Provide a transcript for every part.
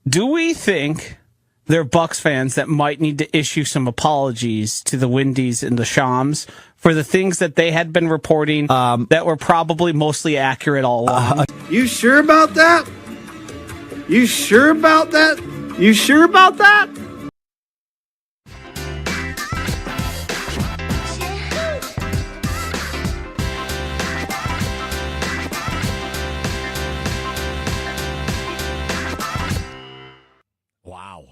Do we think there are Bucks fans that might need to issue some apologies to the Windies and the Shams for the things that they had been reporting that were probably mostly accurate all along? You sure about that? You sure about that? You sure about that? Wow.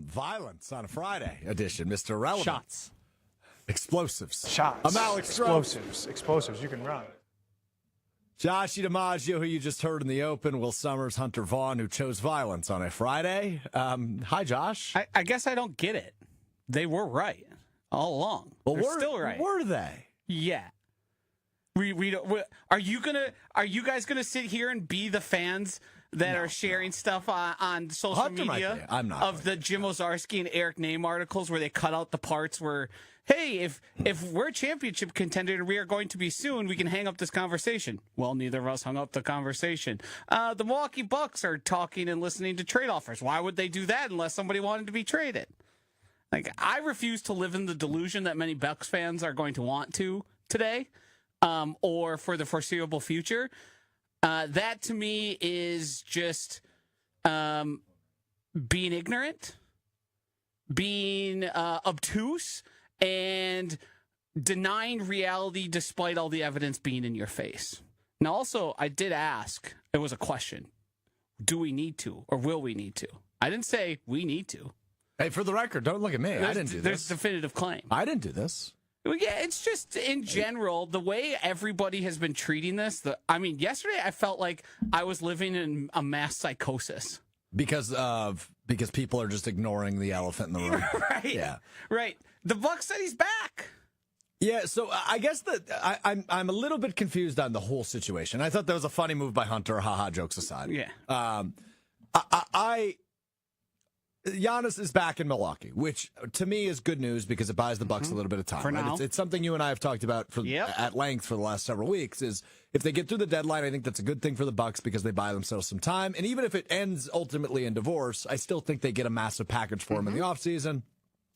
Violence on a Friday edition, Mr. Irrelevant. Shots. Explosives. Shots. I'm Alex Strouf. Explosives. You can run. Josh DiMaggio, who you just heard in the open, Will Sommers, Hunter Vaughn, who chose violence on a Friday. Hi, Josh. I guess I don't get it. They were right all along. Well, They're still right. Were they? Yeah. Are you guys gonna sit here and be the fans that are sharing stuff on social Hunter media I'm not of the Jim Ozarski and Eric Name articles where they cut out the parts where, hey, if we're a championship contender and we are going to be soon, we can hang up this conversation. Well, neither of us hung up the conversation. The Milwaukee Bucks are talking and listening to trade offers. Why would they do that unless somebody wanted to be traded? Like, I refuse to live in the delusion that many Bucks fans are going to want to today, or for the foreseeable future. That to me is just being ignorant, being obtuse, and denying reality despite all the evidence being in your face. Now, also, I did ask, it was a question, do we need to or will we need to? I didn't say we need to. Hey, for the record, don't look at me. I didn't do this. There's a definitive claim. I didn't do this. Well, yeah, it's just in general the way everybody has been treating this. Yesterday I felt like I was living in a mass psychosis Because people are just ignoring the elephant in the room. Right? Yeah. Right. The Bucks said he's back. Yeah, so I guess that I'm a little bit confused on the whole situation. I thought that was a funny move by Hunter. Haha, jokes aside. Yeah. Giannis is back in Milwaukee, which to me is good news because it buys the Bucks a little bit of time. For right? now. It's something you and I have talked about at length for the last several weeks. Is if they get through the deadline, I think that's a good thing for the Bucks because they buy themselves some time. And even if it ends ultimately in divorce, I still think they get a massive package for him in the offseason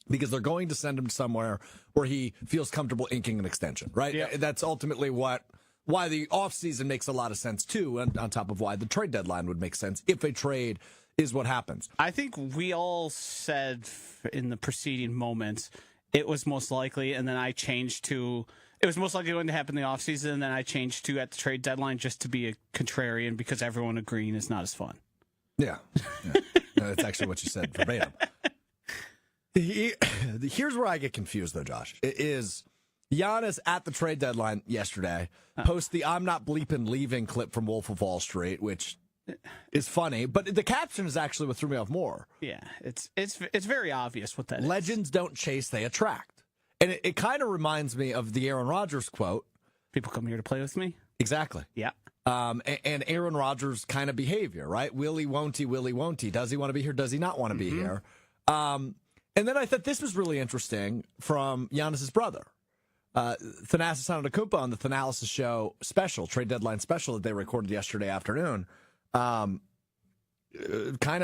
because they're going to send him somewhere where he feels comfortable inking an extension. Right? Yeah. That's ultimately why the offseason makes a lot of sense too, and on top of why the trade deadline would make sense if a trade is what happens. I think we all said in the preceding moments it was most likely, and then I changed to it was most likely going to happen in the offseason, and then I changed to at the trade deadline just to be a contrarian because everyone agreeing is not as fun. Yeah. No, that's actually what you said verbatim. Here's where I get confused, though, Josh. It is Giannis at the trade deadline yesterday post the "I'm not bleeping leaving" clip from Wolf of Wall Street, which is funny, but the caption is actually what threw me off more. Yeah, it's very obvious what that is. Legends don't chase, they attract. And it kind of reminds me of the Aaron Rodgers quote. People come here to play with me? Exactly. Yeah. And Aaron Rodgers' kind of behavior, right? Will he, won't he, will he, won't he? Does he want to be here? Does he not want to be here? And then I thought this was really interesting from Giannis' brother. Thanasis Antetokounmpo on the Thanalysis Show trade deadline special that they recorded yesterday afternoon. Kind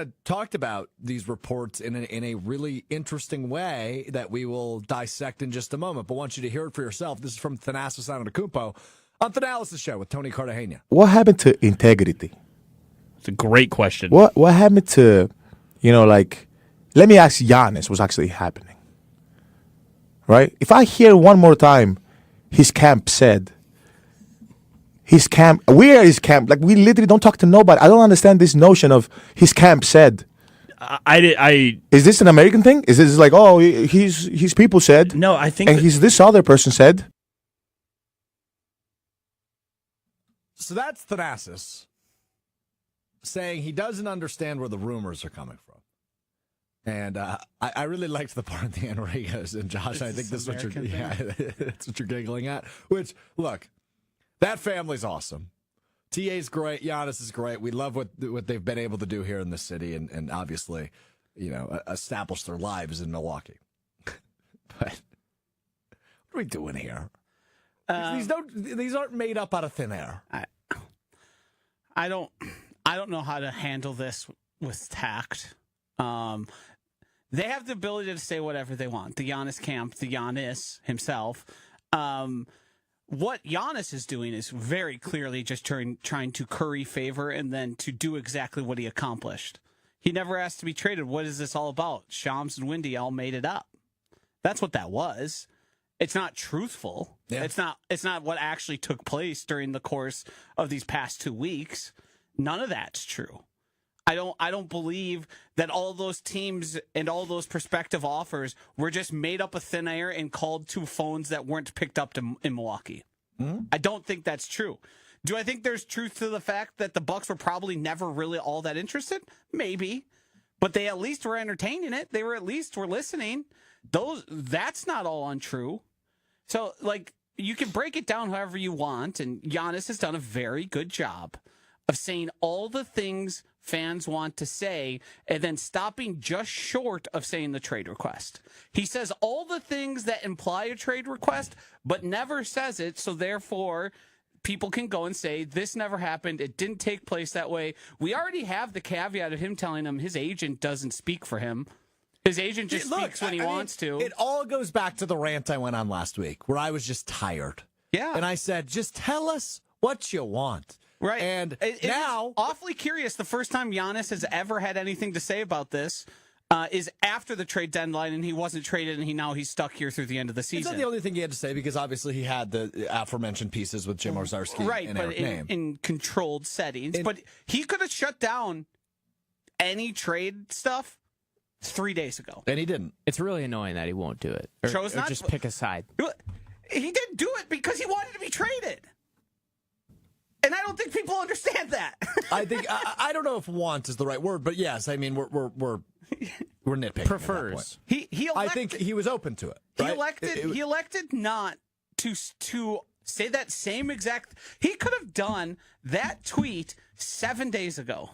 of talked about these reports in a really interesting way that we will dissect in just a moment. But I want you to hear it for yourself. This is from Thanasis Antetokounmpo on Thanalysis Show with Tony Cartagena. What happened to integrity? It's a great question. What happened to, let me ask Giannis what's actually happening. Right? If I hear one more time, his camp said, where is camp? Like, we literally don't talk to nobody. I don't understand this notion of his camp said. Is this an American thing? Is this like, oh, his people said? No, I think. And this other person said. So that's Thanasis saying he doesn't understand where the rumors are coming from. And I really liked the part at the end where he goes, and Josh, I think this is what that's what you're giggling at. Which, look, that family's awesome. TA's great. Giannis is great. We love what they've been able to do here in the city, and obviously, establish their lives in Milwaukee. But what are we doing here? These aren't made up out of thin air. I don't know how to handle this with tact. They have the ability to say whatever they want. The Giannis camp, the Giannis himself. What Giannis is doing is very clearly just trying to curry favor and then to do exactly what he accomplished. He never asked to be traded. What is this all about? Shams and Windy all made it up. That's what that was. It's not truthful. Yeah. It's not what actually took place during the course of these past 2 weeks. None of that's true. I don't believe that all those teams and all those prospective offers were just made up of thin air and called to phones that weren't picked up in Milwaukee. Mm-hmm. I don't think that's true. Do I think there's truth to the fact that the Bucks were probably never really all that interested? Maybe. But they at least were entertaining it. They were at least were listening. That's not all untrue. So, like, you can break it down however you want, and Giannis has done a very good job of saying all the things fans want to say and then stopping just short of saying the trade request. He says all the things that imply a trade request, but never says it, so therefore people can go and say, this never happened, it didn't take place that way. We already have the caveat of him telling him his agent doesn't speak for him. His agent just speaks when he wants to. It all goes back to the rant I went on last week where I was just tired. Yeah. And I said, just tell us what you want. Right. And now, awfully curious, the first time Giannis has ever had anything to say about this is after the trade deadline, and he wasn't traded, and he's stuck here through the end of the season. It's not the only thing he had to say, because obviously he had the aforementioned pieces with Jim Owczarski and Eric Name. In controlled settings. But he could have shut down any trade stuff 3 days ago. And he didn't. It's really annoying that he won't do it. Or just pick a side. He didn't do it because he wanted to be traded. And I don't think people understand that. I think I don't know if "want" is the right word, but yes, I mean we're nitpicking. Prefers. He elected, I think he was open to it. Right? He elected not to say that same exact. He could have done that tweet 7 days ago.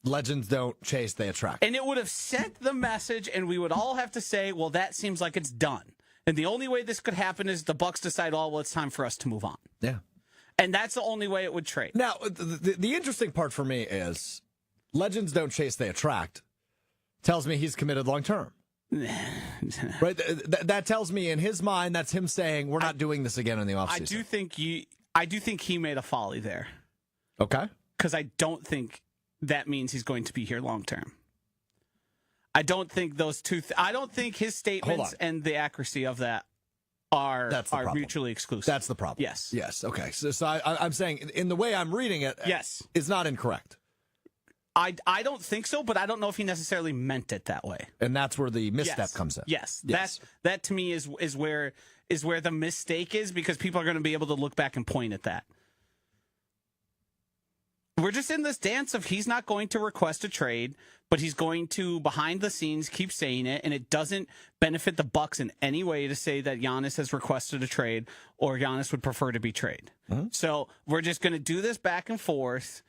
Legends don't chase, they attract. And it would have sent the message, and we would all have to say, well, that seems like it's done. And the only way this could happen is the Bucks decide, oh, well, it's time for us to move on. Yeah. And that's the only way it would trade. Now, the interesting part for me is legends don't chase, they attract. Tells me he's committed long term. Right? That tells me in his mind, that's him saying, we're not doing this again in the offseason. I do think he made a folly there. Okay. Because I don't think that means he's going to be here long term. I don't think those two. I don't think his statements and the accuracy of that are mutually exclusive. That's the problem. Yes. Yes. Okay. So I'm saying in the way I'm reading it, yes, it's not incorrect. I don't think so, but I don't know if he necessarily meant it that way. And that's where the misstep comes in. Yes. That to me is where the mistake is, because people are going to be able to look back and point at that. We're just in this dance of he's not going to request a trade, but he's going to, behind the scenes, keep saying it, and it doesn't benefit the Bucks in any way to say that Giannis has requested a trade or Giannis would prefer to be traded. Mm-hmm. So we're just going to do this back and forth.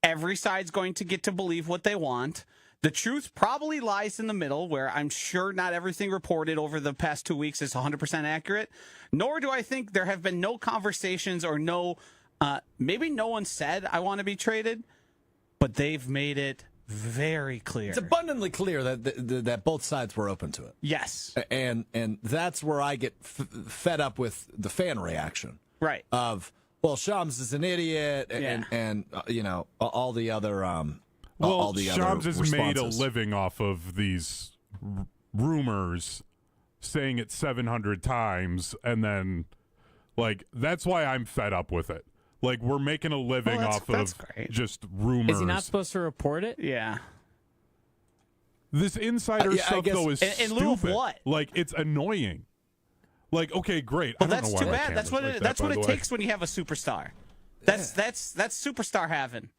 Every side's going to get to believe what they want. The truth probably lies in the middle, where I'm sure not everything reported over the past 2 weeks is 100% accurate, nor do I think there have been no conversations or maybe no one said, I want to be traded, but they've made it very clear. It's abundantly clear that both sides were open to it. Yes. And that's where I get fed up with the fan reaction. Right. Of, well, Shams is an idiot, and all the other all the Shams other has made a responses. living off of these rumors, saying it 700 times, and then, like, that's why I'm fed up with it. Like, we're making a living off of just rumors. Is he not supposed to report it? Yeah. This insider stuff, though, is stupid. In lieu of what? Like, it's annoying. Like, okay, great. Well, that's too bad. That's what it takes when you have a superstar. That's superstar having.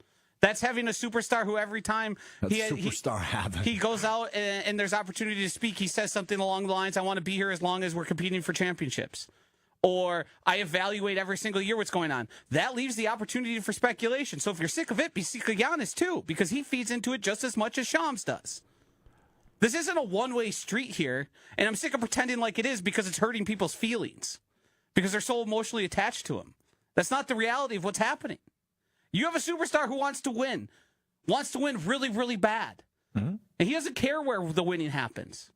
That's having a superstar who every time he goes out and there's opportunity to speak, he says something along the lines, I want to be here as long as we're competing for championships. Or I evaluate every single year what's going on. That leaves the opportunity for speculation. So if you're sick of it, be sick of Giannis too, because he feeds into it just as much as Shams does. This isn't a one-way street here, and I'm sick of pretending like it is because it's hurting people's feelings, because they're so emotionally attached to him. That's not the reality of what's happening. You have a superstar who wants to win really, really bad. And he doesn't care where the winning happens.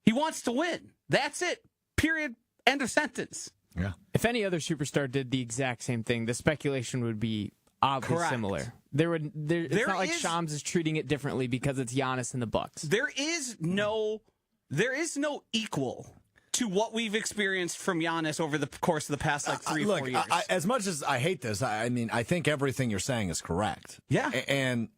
He wants to win. That's it. Period. End of sentence. Yeah. If any other superstar did the exact same thing, the speculation would be oddly similar. It's not like Shams is treating it differently because it's Giannis and the Bucks. There is no equal to what we've experienced from Giannis over the course of the past 3-4 years. As much as I hate this, I mean, I think everything you're saying is correct. Yeah. And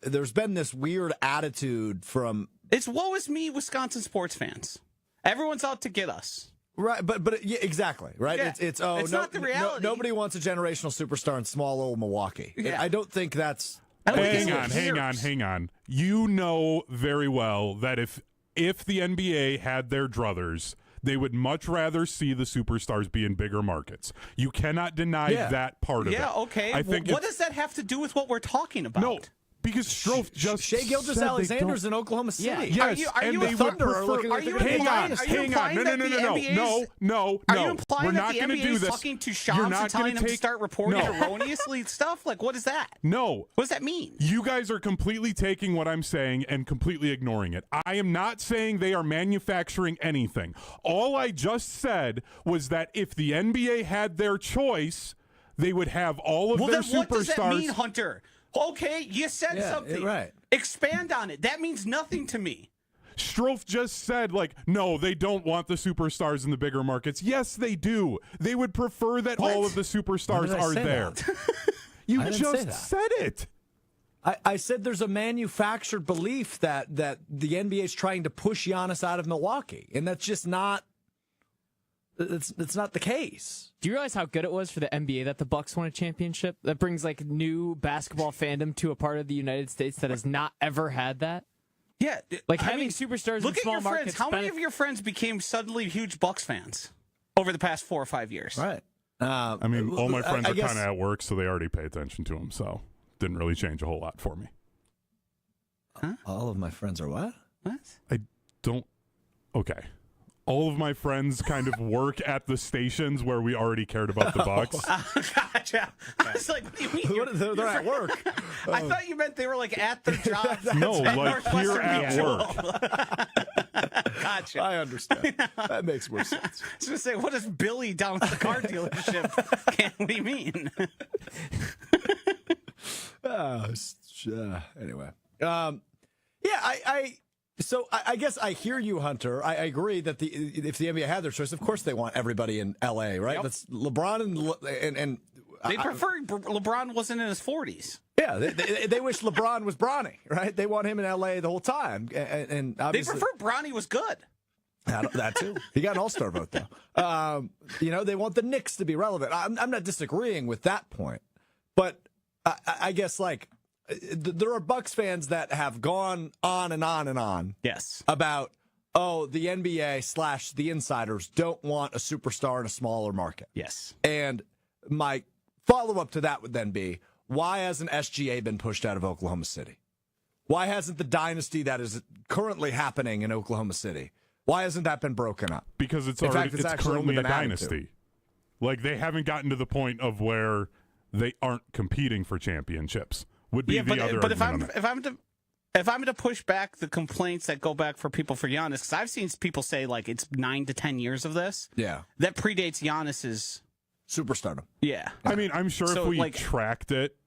there's been this weird attitude from... It's woe is me, Wisconsin sports fans. Everyone's out to get us. Right, but yeah, exactly, right? Yeah. It's not the reality. Nobody wants a generational superstar in small old Milwaukee. Yeah. I don't think that's... Hang on. You know very well that if the NBA had their druthers, they would much rather see the superstars be in bigger markets. You cannot deny that part of it. Yeah, okay. I think what does that have to do with what we're talking about? No, because Strouf just Shai Gilgeous-Alexander's in Oklahoma City. Yeah. Yes, Are you and a they Thunder? would prefer. Hang on. No. Are you implying We're that not the going to NBA do is this. talking to You're Shams not and telling gonna him to start reporting erroneously stuff? Like, what is that? No. What does that mean? You guys are completely taking what I'm saying and completely ignoring it. I am not saying they are manufacturing anything. All I just said was that if the NBA had their choice, they would have all of their then what superstars. does that mean, Hunter? Okay, you said something. Right. Expand on it. That means nothing to me. Strouf just said, no, they don't want the superstars in the bigger markets. Yes, they do. They would prefer that all of the superstars are there. You just said it. I said there's a manufactured belief that the NBA is trying to push Giannis out of Milwaukee, and that's just not. It's not the case. Do you realize how good it was for the NBA that the Bucks won a championship? That brings new basketball fandom to a part of the United States that has not ever had that. Yeah, having superstars look in small at your markets. friends. How many of your friends became suddenly huge Bucks fans over the past 4 or 5 years? Right. I mean, all my friends are kind of at work, so they already pay attention to them. So didn't really change a whole lot for me. Huh? All of my friends are what? What? I don't. Okay. All of my friends kind of work at the stations where we already cared about the Bucks. Gotcha. I was like, what do you mean? They're at work. I thought you meant they were at their jobs. No, here at work. Gotcha. I understand. That makes more sense. I was going to say, what does Billy down at the car dealership can we mean? Anyway. So I guess I hear you, Hunter. I agree that if the NBA had their choice, of course they want everybody in LA, right? Yep. That's LeBron and they prefer LeBron wasn't in his 40s. Yeah, they wish LeBron was Bronny, right? They want him in LA the whole time, and they obviously prefer Bronny was good. that too. He got an All-Star vote though. They want the Knicks to be relevant. I'm not disagreeing with that point, but I guess there are Bucks fans that have gone on and on and on. Yes. About, the NBA / the insiders don't want a superstar in a smaller market. Yes. And my follow-up to that would then be, why hasn't SGA been pushed out of Oklahoma City? Why hasn't the dynasty that is currently happening in Oklahoma City, why hasn't that been broken up? Because it's currently a dynasty. They haven't gotten to the point of where they aren't competing for championships. Would be the other argument. If I'm to push back the complaints that go back for people for Giannis, because I've seen people say it's 9 to 10 years of this. Yeah, that predates Giannis's superstardom. Yeah, I mean, I'm sure if we tracked it,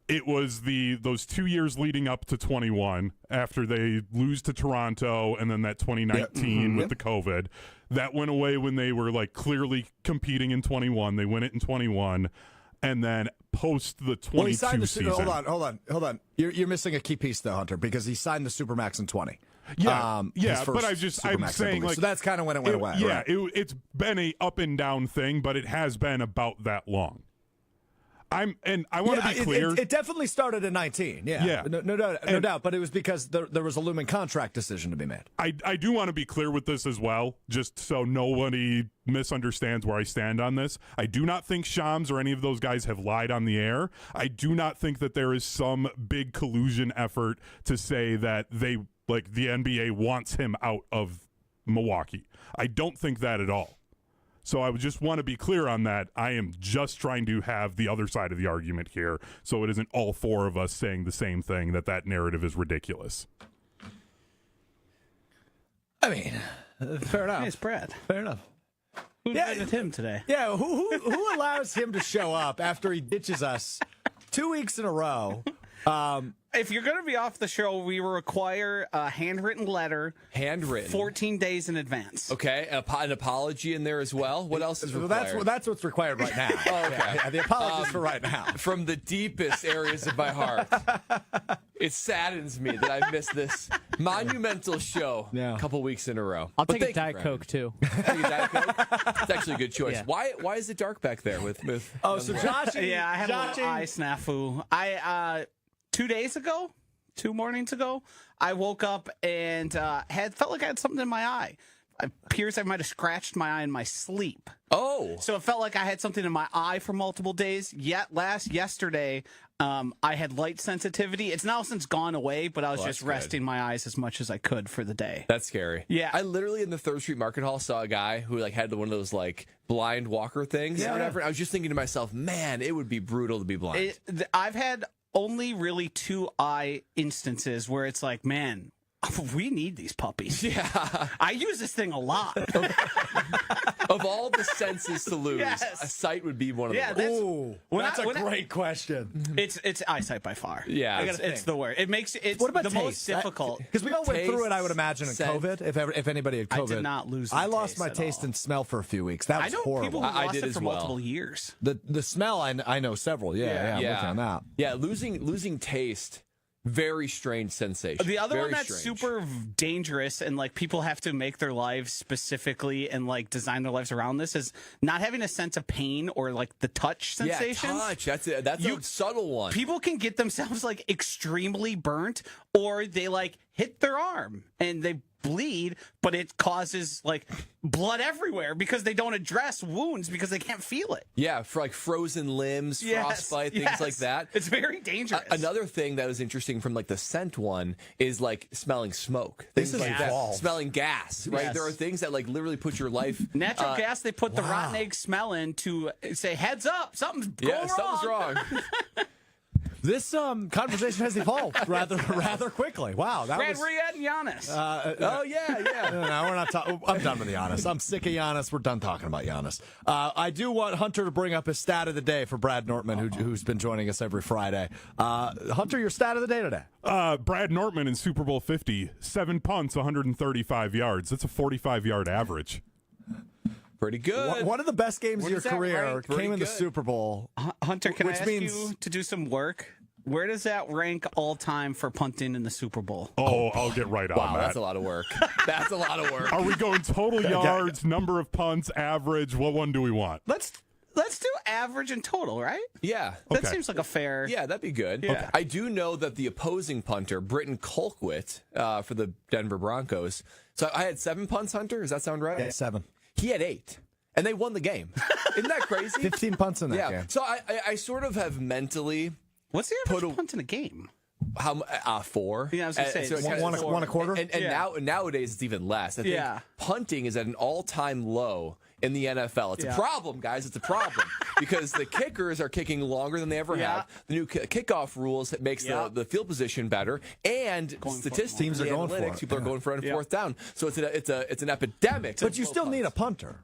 it was those 2 years leading up to 21 after they lose to Toronto, and then that 2019 with the COVID that went away when they were clearly competing in 21. They win it in 21. And then post the 22 season. Hold on. You're missing a key piece though, Hunter, because he signed the Supermax in 20. Yeah, but I'm saying so that's kind of when it went away. Yeah, right? it's been a up and down thing, but it has been about that long. I want to be clear. It definitely started in 19. Yeah. No doubt. But it was because there was a looming contract decision to be made. I do want to be clear with this as well, just so nobody misunderstands where I stand on this. I do not think Shams or any of those guys have lied on the air. I do not think that there is some big collusion effort to say that the NBA wants him out of Milwaukee. I don't think that at all. So I would just want to be clear on that. I am just trying to have the other side of the argument here, so it isn't all four of us saying the same thing, that narrative is ridiculous. I mean, fair enough. Hey, it's Brad. Fair enough. Who invited him today? Yeah, who allows him to show up after he ditches us 2 weeks in a row? If you're going to be off the show, we will require a handwritten letter. Handwritten. 14 days in advance. Okay, an apology in there as well. What else is required? That's what's required right now. Oh, okay. Yeah, the apologies for right now. From the deepest areas of my heart, it saddens me that I missed this monumental show a couple weeks in a row. I'll But take a thank you, Diet Brandon. Coke, too. Take a Diet Coke? It's actually a good choice. Yeah. Why is it dark back there with Oh, so Josh? Yeah, I had a little eye snafu. 2 days ago, 2 mornings ago, I woke up and felt like I had something in my eye. It appears I might have scratched my eye in my sleep. Oh. So it felt like I had something in my eye for multiple days. Yet yesterday, I had light sensitivity. It's now since gone away, but I was just resting my eyes as much as I could for the day. That's scary. Yeah. I literally in the 3rd Street Market Hall saw a guy who had one of those blind walker things or whatever. I was just thinking to myself, man, it would be brutal to be blind. I've had only really 2 eye instances where it's like, man, we need these puppies. Yeah. I use this thing a lot. Of all the senses to lose, a sight would be one of the worst. That's a great question. It's eyesight by far. Yeah. It's the worst. It makes it's What about the taste? most difficult. Because we all went through it, I would Taste, imagine, in scent. COVID. If anybody had COVID, I did not lose I my lost taste my at taste all. and smell for a few weeks. That I was know horrible. people who I lost did it as for well. multiple years. The smell, I know several. Yeah, I'm working on that. Yeah, losing taste, very strange sensation. The other Very one that's strange. super dangerous and people have to make their lives specifically and design their lives around this is not having a sense of pain or the touch sensation. Yeah, touch. That's a subtle one. People can get themselves extremely burnt, or they hit their arm and they bleed, but it causes blood everywhere because they don't address wounds because they can't feel it. Yeah, for frozen limbs, frostbite, things like that. It's very dangerous. Another thing that was interesting from the scent one is smelling smoke. Things is like that. evolved. Smelling gas, right? Yes. There are things that literally put your life Natural gas they put the rotten egg smell in to say, heads up, something's going wrong. something's wrong. This conversation has evolved rather quickly. Wow, that Brad, was. where you at in Giannis? Oh yeah. No, we're not talking. I'm done with Giannis. I'm sick of Giannis. We're done talking about Giannis. I do want Hunter to bring up his stat of the day for Brad Nortman, who's been joining us every Friday. Hunter, your stat of the day today. Brad Nortman in Super Bowl 50, 7 punts, 135 yards. That's a 45-yard average. Pretty good. One of the best games of your does that career rank? came Pretty in the good. Super Bowl. Hunter, can I which ask means- you to do some work? Where does that rank all time for punting in the Super Bowl? Oh, I'll get right on Wow, that. that's a lot of work. That's a lot of work. Are we going total yards, number of punts, average? What one do we want? Let's do average and total, right? Yeah. That Okay. seems like a fair. Yeah, that'd be good. Yeah. Okay. I do know that the opposing punter, Britton Colquitt, for the Denver Broncos. So I had 7 punts, Hunter. Does that sound right? Yeah, 7. He had 8. And they won the game. Isn't that crazy? 15 punts in that game. So I sort of have mentally What's the average punt in a game? 4. Yeah, I was gonna say, so it's it's one a quarter. And Yeah. nowadays it's even less. I think punting is at an all-time low in the NFL. It's a problem, guys. It's a problem because the kickers are kicking longer than they ever have. The new kickoff rules makes the field position better, and statistics, Teams are the going for analytics, it. people are going for it on 4th down. So it's an epidemic. But you still need a punter.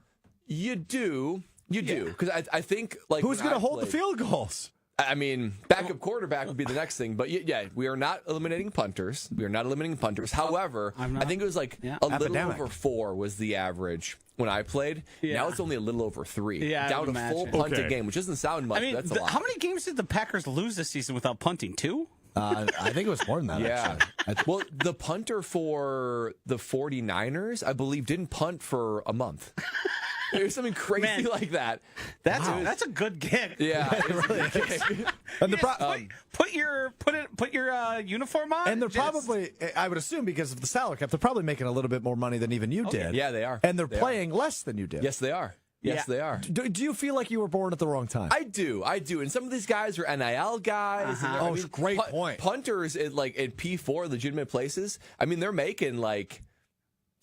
You do because I think Who's going to hold the field goals? I mean, backup quarterback would be the next thing, but yeah, we are not eliminating punters. However, I think it was a little Epidemic. over 4 was the average when I played. Yeah. Now it's only a little over 3. Yeah, I down would to full imagine. punted Okay. game, which doesn't sound much. I mean, but that's a lot. how many games did the Packers lose this season without punting? 2? I think it was more than that, Yeah. actually. Well, the punter for the 49ers, I believe, didn't punt for a month. There's something crazy Man. like that. That's a good gig. Yeah, it's a good gig. And the Put your uniform on. And they're Just- probably, I would assume, because of the salary cap, they're probably making a little bit more money than even you did. Yeah, they are. And they're They are. playing less than you did. Yes, they are. Yes, they are. Do you feel like you were born at the wrong time? I do. And some of these guys are NIL guys. And Oh, it's a great point. Punters at P4, legitimate places. I mean, they're making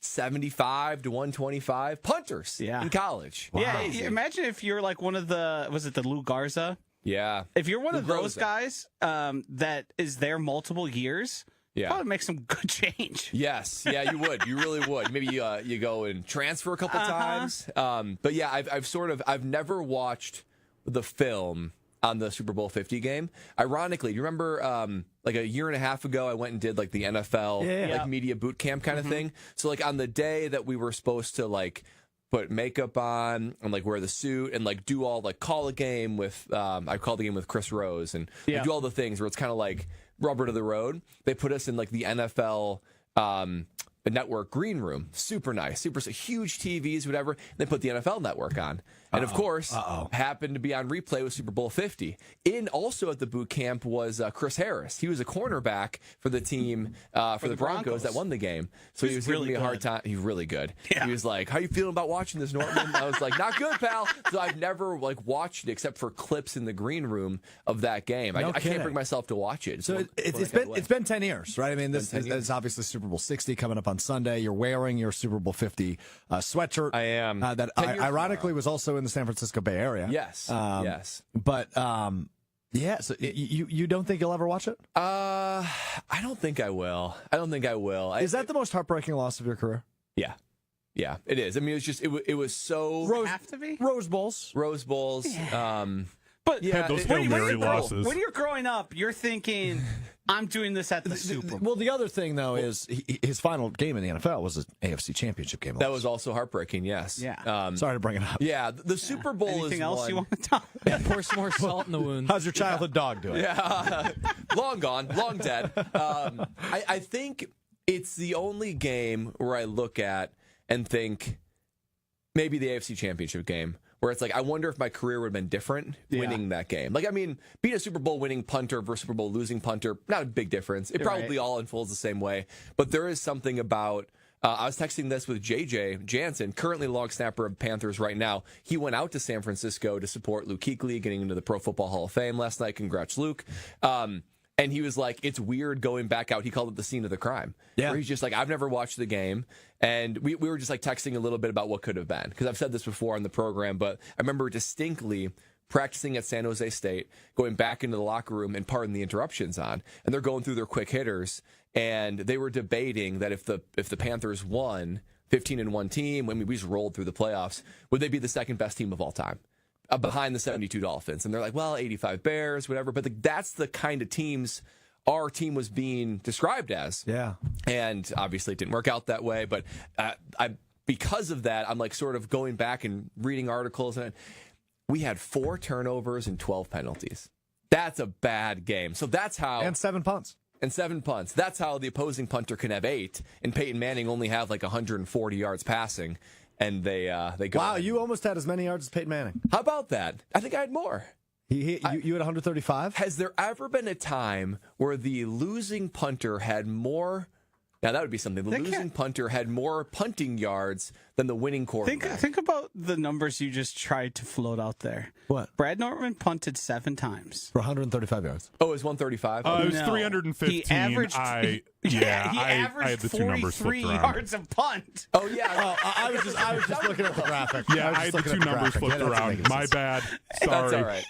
75 to 125. Punters punters in college. Wow. Yeah, imagine if you're like one of was it the Lou Garza? Yeah. If you're one of those guys that is there multiple years, probably make some good change. Yes, yeah, you would. You really would. Maybe you go and transfer a couple times. But yeah, I've never watched the film on the Super Bowl 50 game. Ironically, do you remember like a year and a half ago, I went and did like the NFL like media boot camp kind of thing. So like on the day that we were supposed to like put makeup on and like wear the suit and like do all like call a game with I called the game with Chris Rose and like, do all the things where it's kind of like rubber to the road. They put us in like the NFL network green room. Super nice, super huge TVs, whatever. They put the NFL network on. And of course, happened to be on replay with Super Bowl 50. In also at the boot camp was Chris Harris. He was a cornerback for the team for the Broncos that won the game. So he was really giving me a hard time. He's really good. Yeah. He was like, "How you feeling about watching this, Norman?" I was like, "Not good, pal." So I've never like watched it except for clips in the green room of that game. I can't bring myself to watch it. So it's been 10 years, right? I mean, this is obviously Super Bowl 60 coming up on Sunday. You're wearing your Super Bowl 50 sweatshirt. I am. That ironically was also in the San Francisco Bay Area. Yes. Yes. But so you don't think you'll ever watch it? I don't think I will. Is that the most heartbreaking loss of your career? Yeah. Yeah, it is. I mean, it's just it was so have to be Rose Bowls. Yeah. But those Hail Mary losses. When you're growing up, you're thinking, I'm doing this at the Super Bowl. Well, the other thing, though, is his final game in the NFL was an AFC Championship game. That was also heartbreaking, yes. Yeah. Sorry to bring it up. Yeah, the Super Bowl Anything is else one. you want to talk about? Pour some more salt in the wound. How's your childhood dog doing? Yeah. Long gone, long dead. I think it's the only game where I look at and think maybe the AFC Championship game, where it's like, I wonder if my career would have been different winning that game. Like, I mean, being a Super Bowl winning punter versus Super Bowl losing punter, not a big difference. It probably all unfolds the same way. But there is something about, I was texting this with JJ Jansen, currently long snapper of Panthers right now. He went out to San Francisco to support Luke Kuechly getting into the Pro Football Hall of Fame last night. Congrats, Luke. And he was like, it's weird going back out. He called it the scene of the crime. Yeah. Where he's just like, I've never watched the game. And we were just like texting a little bit about what could have been. Because I've said this before on the program, but I remember distinctly practicing at San Jose State, going back into the locker room and pardon the interruptions on. And they're going through their quick hitters. And they were debating that if the Panthers won, 15-1 team, I mean, we just rolled through the playoffs, would they be the second best team of all time? Behind the 72 Dolphins. And they're like, well, 85 Bears, whatever. But that's the kind of teams our team was being described as. Yeah. And obviously it didn't work out that way. But because of that, I'm like sort of going back and reading articles. And we had 4 turnovers and 12 penalties. That's a bad game. So that's how. And 7 punts. And 7 punts. That's how the opposing punter can have 8. And Peyton Manning only have like 140 yards passing. And they go. Wow, you almost had as many yards as Peyton Manning. How about that? I think I had more. You had 135? Has there ever been a time where the losing punter had more? Now, that would be something. The losing punter had more punting yards than the winning quarterback. Think about the numbers you just tried to float out there. What? Brad Nortman punted 7 times. For 135 yards. Oh, it was 135? It was 315. He averaged, I had the two numbers flipped around. yards of punt. Oh, yeah. I was just looking at the graphic. Yeah, I had the 2 numbers flipped around. My bad. Sorry. That's all right.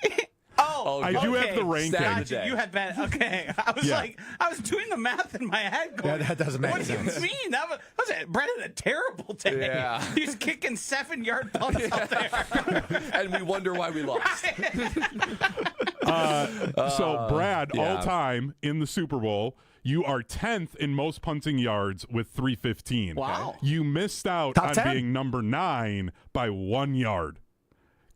Oh, I do have the ranking. You had bad. Okay, I was doing the math in my head. Going, that doesn't make sense. What do you mean? That was Brett had a terrible day. Yeah. He's kicking 7-yard punts out there, and we wonder why we lost. So, Brad, all time in the Super Bowl, you are 10th in most punting yards with 315. Wow. You missed out Top on 10? being number 9 by 1 yard.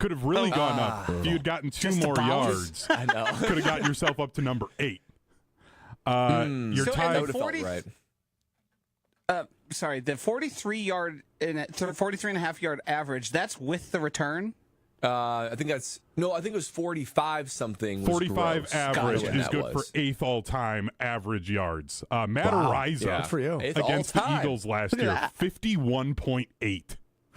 Could have really gone up if you had gotten 2 more yards. I know. Could have gotten yourself up to number 8. Your so time. the 40, right. Sorry, the 43-yard and 43.5-yard average. That's with the return. I think it was 45 something. 45 average Gotcha. is good for 8th all time average yards. Matt Ariza Good for you. against the Eagles last year, 51.8,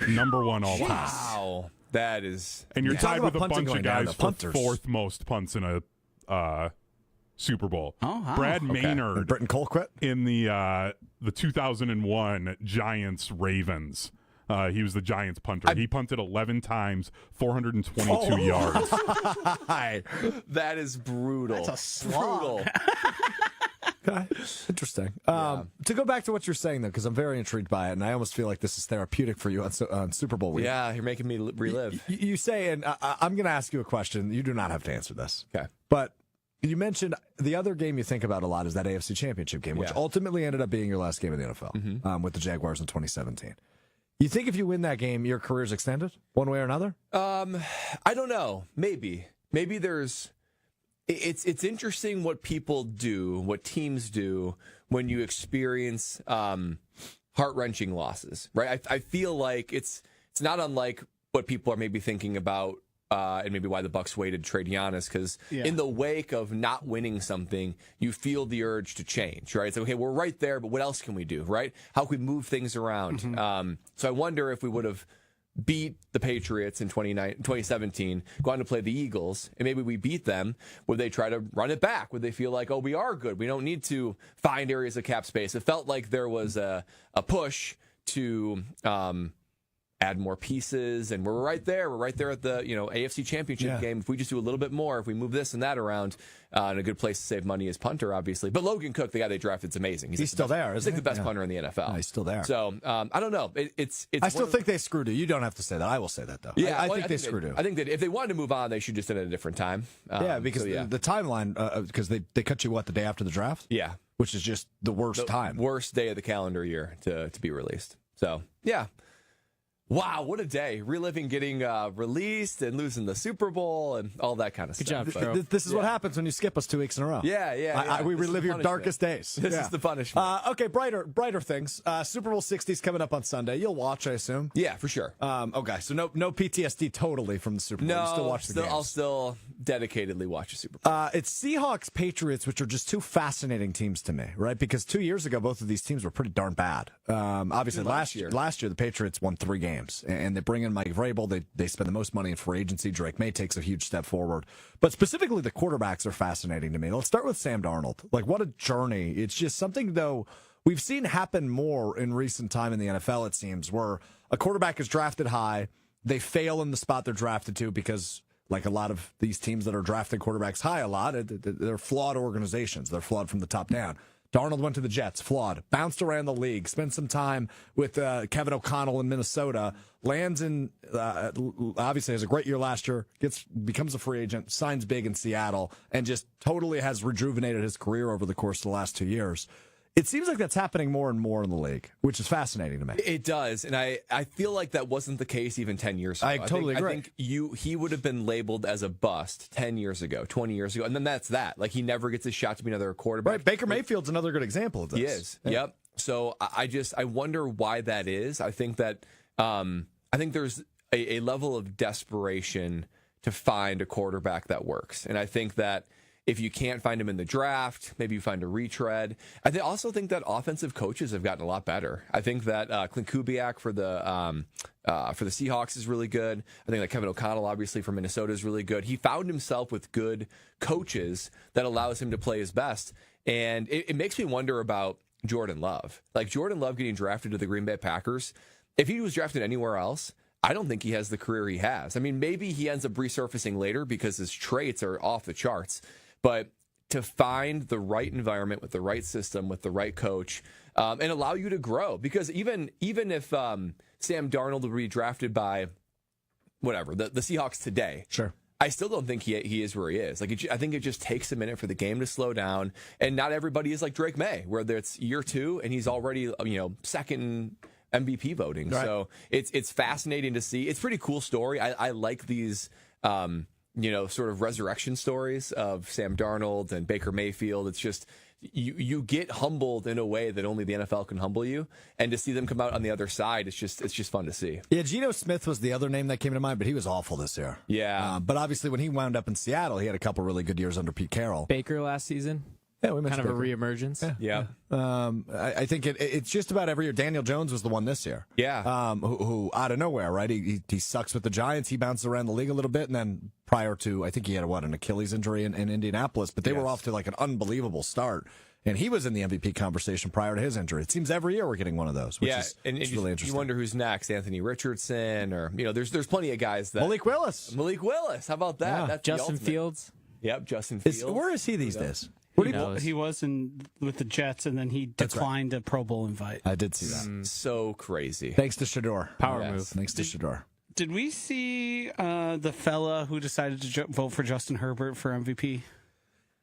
number 1 all time. Wow. That is. And you're tied with a punting bunch of going down guys to for punters. 4th most punts in a Super Bowl. Oh, wow. Brad And Maynard Britton Colquitt? in the 2001 Giants-Ravens. He was the Giants punter. He punted 11 times, 422 yards. That is brutal. That's a slog. Brutal. Okay. Interesting. To go back to what you're saying, though, because I'm very intrigued by it, and I almost feel like this is therapeutic for you on Super Bowl week. Yeah, you're making me relive. You say, and I'm going to ask you a question. You do not have to answer this. Okay. But you mentioned the other game you think about a lot is that AFC Championship game, which ultimately ended up being your last game in the NFL with the Jaguars in 2017. You think if you win that game, your career's extended one way or another? I don't know. Maybe there's. It's interesting what people do, what teams do when you experience heart-wrenching losses, right? I feel like it's not unlike what people are maybe thinking about, and maybe why the Bucs waited to trade Giannis, because in the wake of not winning something, you feel the urge to change, right? It's like, okay, we're right there, but what else can we do, right? How can we move things around? So I wonder if we would have beat the Patriots in 2017, go on to play the Eagles, and maybe we beat them, would they try to run it back? Would they feel like, oh, we are good, we don't need to find areas of cap space? It felt like there was a push to add more pieces, and we're right there at the AFC Championship game. If we just do a little bit more, if we move this and that around, and a good place to save money is punter, obviously. But Logan Cook, the guy they drafted, is amazing. He's still there. He's like the best punter in the NFL. He's still there. So I don't know. I still think they screwed you. You don't have to say that. I will say that though. Yeah, I think they screwed you. I think that if they wanted to move on, they should just done it at a different time. Because the timeline, because they cut you the day after the draft. Yeah, which is just the worst time, worst day of the calendar year to be released. So yeah. Wow, what a day. Reliving getting released and losing the Super Bowl and all that kind of stuff. Good job, This is what happens when you skip us 2 weeks in a row. Yeah. We relive your darkest days. This is the punishment. Okay, brighter things. Super Bowl 60 is coming up on Sunday. You'll watch, I assume? Yeah, for sure. Okay, so no PTSD totally from the Super Bowl. No, you still watch the games. I'll still dedicatedly watch the Super Bowl. It's Seahawks, Patriots, which are just two fascinating teams to me, right? Because 2 years ago, both of these teams were pretty darn bad. Obviously, last year, the Patriots won 3 games, and they bring in Mike Vrabel. They spend the most money in free agency. Drake May takes a huge step forward. But specifically, the quarterbacks are fascinating to me. Let's start with Sam Darnold. Like, what a journey. It's just something, though, we've seen happen more in recent time in the NFL, it seems, where a quarterback is drafted high. They fail in the spot they're drafted to because, like a lot of these teams that are drafting quarterbacks high a lot, they're flawed organizations. They're flawed from the top down. Darnold went to the Jets, flawed, bounced around the league, spent some time with Kevin O'Connell in Minnesota, lands in, obviously has a great year last year, becomes a free agent, signs big in Seattle, and just totally has rejuvenated his career over the course of the last 2 years. It seems like that's happening more and more in the league, which is fascinating to me. It does, and I feel like that wasn't the case even 10 years ago. I totally agree. I think he would have been labeled as a bust 10 years ago, 20 years ago, and then that's that. Like, he never gets a shot to be another quarterback. Right, Baker Mayfield's another good example of this. He is, yeah. Yep. So I wonder why that is. I think that there's a level of desperation to find a quarterback that works, and I think that if you can't find him in the draft, maybe you find a retread. I also think that offensive coaches have gotten a lot better. I think that Clint Kubiak for the Seahawks is really good. I think that Kevin O'Connell, obviously, from Minnesota is really good. He found himself with good coaches that allows him to play his best. And it makes me wonder about Jordan Love. Like, Jordan Love getting drafted to the Green Bay Packers, if he was drafted anywhere else, I don't think he has the career he has. I mean, maybe he ends up resurfacing later because his traits are off the charts. But to find the right environment with the right system, with the right coach, and allow you to grow. Because even if Sam Darnold would be drafted by, whatever, the Seahawks today, sure, I still don't think he is where he is. Like, I think it just takes a minute for the game to slow down. And not everybody is like Drake May, where it's year 2 and he's already second MVP voting. Right. So it's fascinating to see. It's a pretty cool story. I like these sort of resurrection stories of Sam Darnold and Baker Mayfield. It's just, you get humbled in a way that only the NFL can humble you. And to see them come out on the other side, it's just fun to see. Yeah, Geno Smith was the other name that came to mind, but he was awful this year. Yeah. But obviously when he wound up in Seattle, he had a couple really good years under Pete Carroll. Baker last season. Yeah, we mentioned kind of a reemergence. Yeah. I think it's just about every year. Daniel Jones was the one this year. Yeah. Who out of nowhere, right? He sucks with the Giants. He bounced around the league a little bit, and then prior to, I think he had an Achilles injury in Indianapolis, but they were off to like an unbelievable start. and he was in the MVP conversation prior to his injury. It seems every year we're getting one of those, which is and really interesting. You wonder who's next, Anthony Richardson, or there's plenty of guys that Malik Willis. How about that? Yeah. That's Justin the ultimate. Fields. Yep, Justin Fields. Where is he these days? He was with the Jets, and then he declined a Pro Bowl invite. I did see that. So crazy. Thanks to Shador. Power move. Thanks to Shador. Did we see the fella who decided to vote for Justin Herbert for MVP?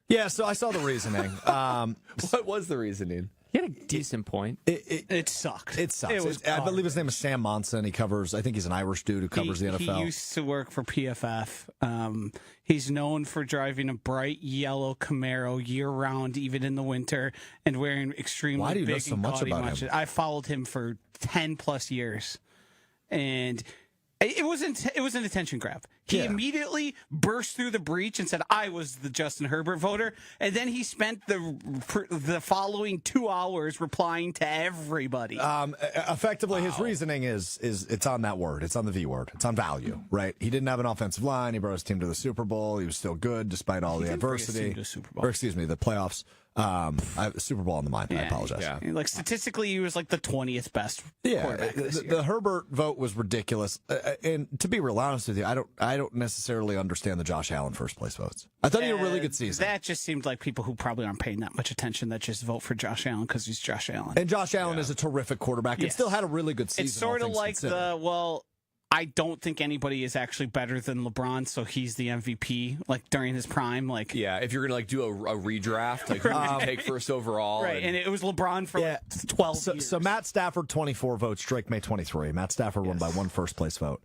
Yeah, so I saw the reasoning. What was the reasoning? He had a decent point. It sucked. It sucks. I believe his name is Sam Monson. I think he's an Irish dude who covers the NFL. He used to work for PFF. He's known for driving a bright yellow Camaro year-round, even in the winter, and wearing extremely Why do you know big so and much gaudy about watches. him? I followed him for 10-plus years, and it was an attention grab. He immediately burst through the breach and said, I was the Justin Herbert voter. And then he spent the following 2 hours replying to everybody. Effectively, his reasoning is it's on that word. It's on the V word. It's on value, right? He didn't have an offensive line. He brought his team to the Super Bowl. He was still good despite all the adversity. Or excuse me, the playoffs. I have the Super Bowl on the mind. I apologize. Yeah. Like statistically, he was like the 20th best quarterback this year. The Herbert vote was ridiculous. And to be real honest with you, I don't necessarily understand the Josh Allen first place votes. I thought he had a really good season. That just seemed like people who probably aren't paying that much attention that just vote for Josh Allen because he's Josh Allen. And Josh Allen is a terrific quarterback and still had a really good season. It's sort of like I don't think anybody is actually better than LeBron, so he's the MVP, like, during his prime. Like, yeah, if you're going to, like, do a redraft, like, who would you take first overall? Right, and it was LeBron for like 12 years. So Matt Stafford, 24 votes, Drake May, 23. Matt Stafford won by one first-place vote.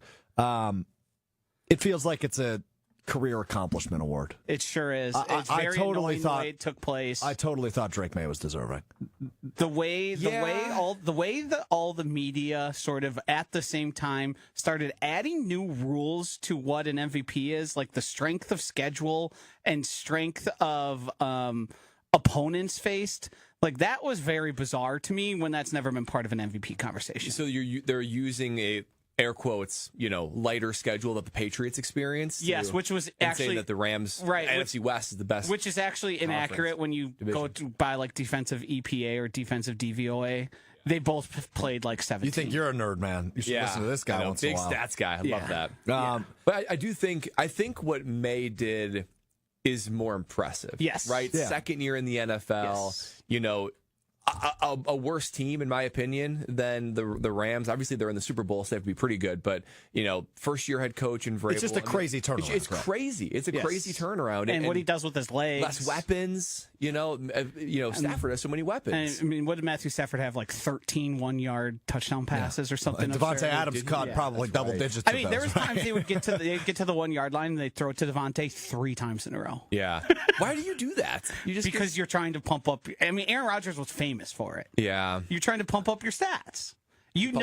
It feels like it's a career accomplishment award. It sure is. It's very annoying the way it took place. I totally thought Drake May was deserving. The way all the media sort of at the same time started adding new rules to what an MVP is, like the strength of schedule and strength of opponents faced. Like, that was very bizarre to me when that's never been part of an MVP conversation. So they're using a air quotes, lighter schedule that the Patriots experienced. Yes, which was actually saying that the Rams NFC West is the best. Which is actually inaccurate when you go by like defensive EPA or defensive DVOA. They both played like 17. You think you're a nerd, man? You should listen to this guy once in a while. Big stats guy. I love that. But I think what May did is more impressive. Yes. Right. Yeah. Second year in the NFL. Yes. A worse team, in my opinion, than the Rams. Obviously, they're in the Super Bowl, so they have to be pretty good. But, first-year head coach and Vrabel. It's just a crazy turnaround. It's crazy. It's a crazy turnaround. And what he does with his legs. Less weapons. Stafford has so many weapons. I mean, what did Matthew Stafford have? Like 13 one-yard touchdown passes or something? Devontae Adams caught probably double digits. I mean, there was times they would get to the 1-yard line and they'd throw it to Devontae 3 times in a row. Yeah. Why do you do that? Because you're trying to pump up. I mean, Aaron Rodgers was famous for it. Yeah. You're trying to pump up your stats. And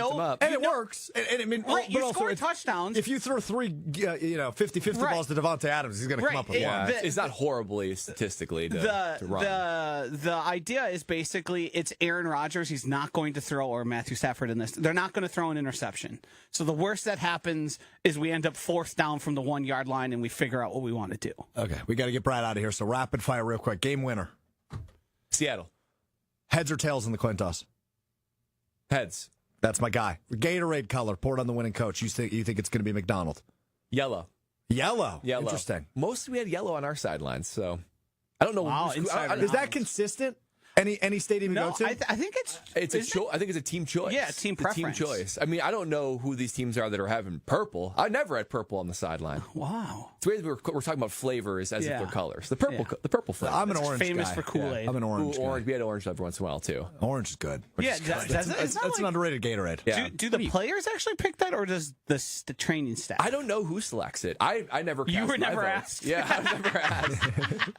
it works. And I mean, right, you also score touchdowns. If you throw 3, 50-50 balls to Devontae Adams, he's going to come up with one. It's not horribly statistically to run. The idea is basically it's Aaron Rodgers. He's not going to throw, or Matthew Stafford in this. They're not going to throw an interception. So the worst that happens is we end up 4th down from the 1-yard line and we figure out what we want to do. Okay, we got to get Brad out of here. So rapid fire real quick. Game winner. Seattle. Heads or tails in the coin toss? Heads. That's my guy. Gatorade color poured on the winning coach. You think it's going to be McDonald? Yellow. Interesting. Mostly we had yellow on our sidelines, so I don't know. Wow, is that consistent? Any stadium you go to? I think I think it's a team choice. Yeah, team preference. Team choice. I mean, I don't know who these teams are that are having purple. I never had purple on the sideline. Wow. It's weird we're talking about flavors as if they're colors. The purple flavor. I'm an orange famous guy. for Kool-Aid. I'm an orange. Orange. We had orange every once in a while too. Orange is good. That's an underrated Gatorade. Yeah. Do the players actually pick that, or does the training staff? I don't know who selects it. I never. You were never asked. asked. Yeah, I was never asked.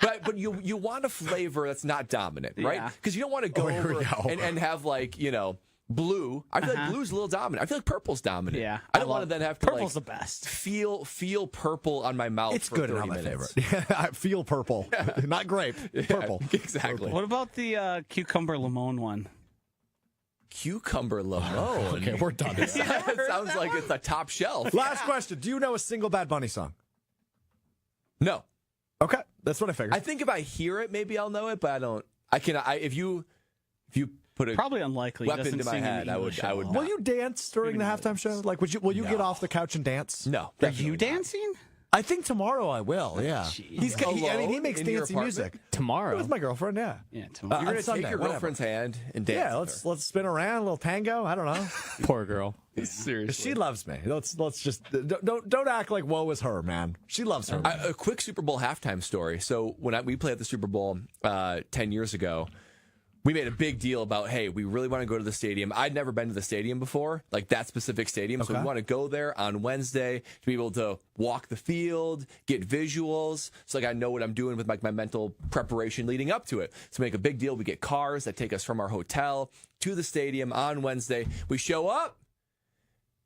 But you want a flavor that's not dominant, right? Because you don't want to go over and have blue. I feel like blue's a little dominant. I feel like purple's dominant. Yeah, I don't want to then have to purple's the best. Feel purple on my mouth. It's for good 30 and not my minutes. favorite. I feel purple, not grape. Purple. Exactly. What about the cucumber lemon one? Cucumber lemon. Okay, we're done. It sounds like it's a top shelf. Last question. Do you know a single Bad Bunny song? No. Okay, that's what I figured. I think if I hear it, maybe I'll know it, but I don't. If you put a probably unlikely weapon to my head, I would not. Will you dance during the halftime show? Like, will you get off the couch and dance? No. Are you dancing? I think tomorrow I will. Yeah. He makes dancing music Tomorrow with my girlfriend. Yeah. Yeah, tomorrow. You're gonna take your girlfriend's hand and dance. Yeah. with Let's spin around, a little tango. I don't know. Poor girl. her. Seriously. She loves me. Let's just don't act like woe is her, man. She loves her. A quick Super Bowl halftime story. So when we played at the Super Bowl 10 years ago, we made a big deal about, hey, we really want to go to the stadium. I'd never been to the stadium before, like that specific stadium. So we want to go there on Wednesday to be able to walk the field, get visuals. So like I know what I'm doing with my mental preparation leading up to it. So make a big deal. We get cars that take us from our hotel to the stadium on Wednesday. We show up.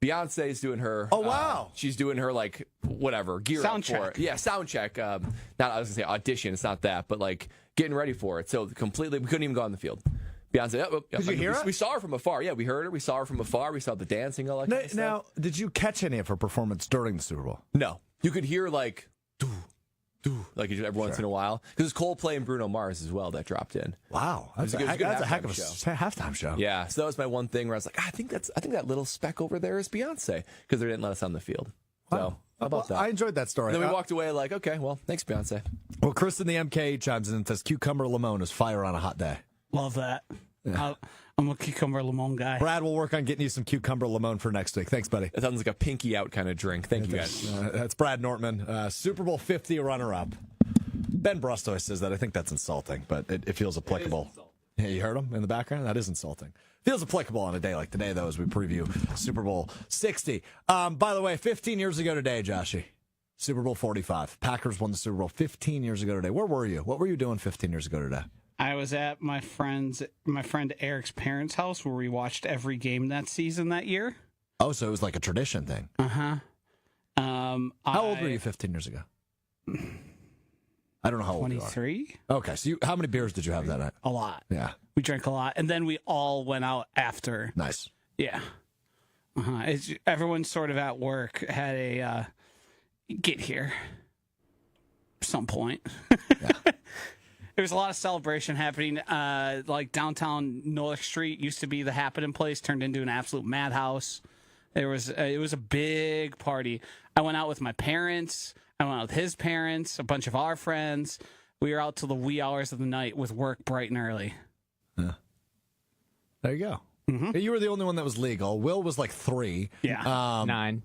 Beyonce's doing her. Oh, wow. She's doing her, like, whatever, gear Sound up for check. it. Yeah, sound check. I was going to say audition. It's not that, but, like, getting ready for it. So completely, we couldn't even go on the field. Beyonce, Did you hear it? We saw her from afar. Yeah, we heard her. We saw her from afar. We saw the dancing. All that kind of stuff. Now, did you catch any of her performance during the Super Bowl? No. You could hear, like, like you do every once in a while. Because it's Coldplay and Bruno Mars as well that dropped in. Wow. That's a heck of a halftime show. Yeah, so that was my one thing where I was like, I think that little speck over there is Beyonce because they didn't let us on the field. Wow. So how about that? I enjoyed that story. And then we walked away like, okay, well, thanks, Beyonce. Well, Chris in the MK chimes in and says, cucumber limon is fire on a hot day. Love that. I'm a cucumber lemon guy. Brad will work on getting you some cucumber lemon for next week. Thanks, buddy. That sounds like a pinky out kind of drink. Thank you, guys. That's Brad Nortman, Super Bowl 50 runner-up. Ben Brusto says that. I think that's insulting, but it feels applicable. Yeah, you heard him in the background? That is insulting. Feels applicable on a day like today, though, as we preview Super Bowl 60. By the way, 15 years ago today, Joshy, Super Bowl 45. Packers won the Super Bowl 15 years ago today. Where were you? What were you doing 15 years ago today? I was at my friend Eric's parents' house where we watched every game that season that year. Oh, so it was like a tradition thing. Uh-huh. How old were you 15 years ago? I don't know how old 23? you are. Okay, so how many beers did you have that night? A lot. Yeah. We drank a lot. And then we all went out after. Nice. Yeah. Everyone sort of at work had a get here some point. Yeah. There was a lot of celebration happening. Like downtown North Street used to be the happening place, turned into an absolute madhouse. It was a big party. I went out with my parents. I went out with his parents, a bunch of our friends. We were out till the wee hours of the night with work bright and early. Yeah. There you go. Mm-hmm. You were the only one that was legal. Will was like 3. Yeah. 9.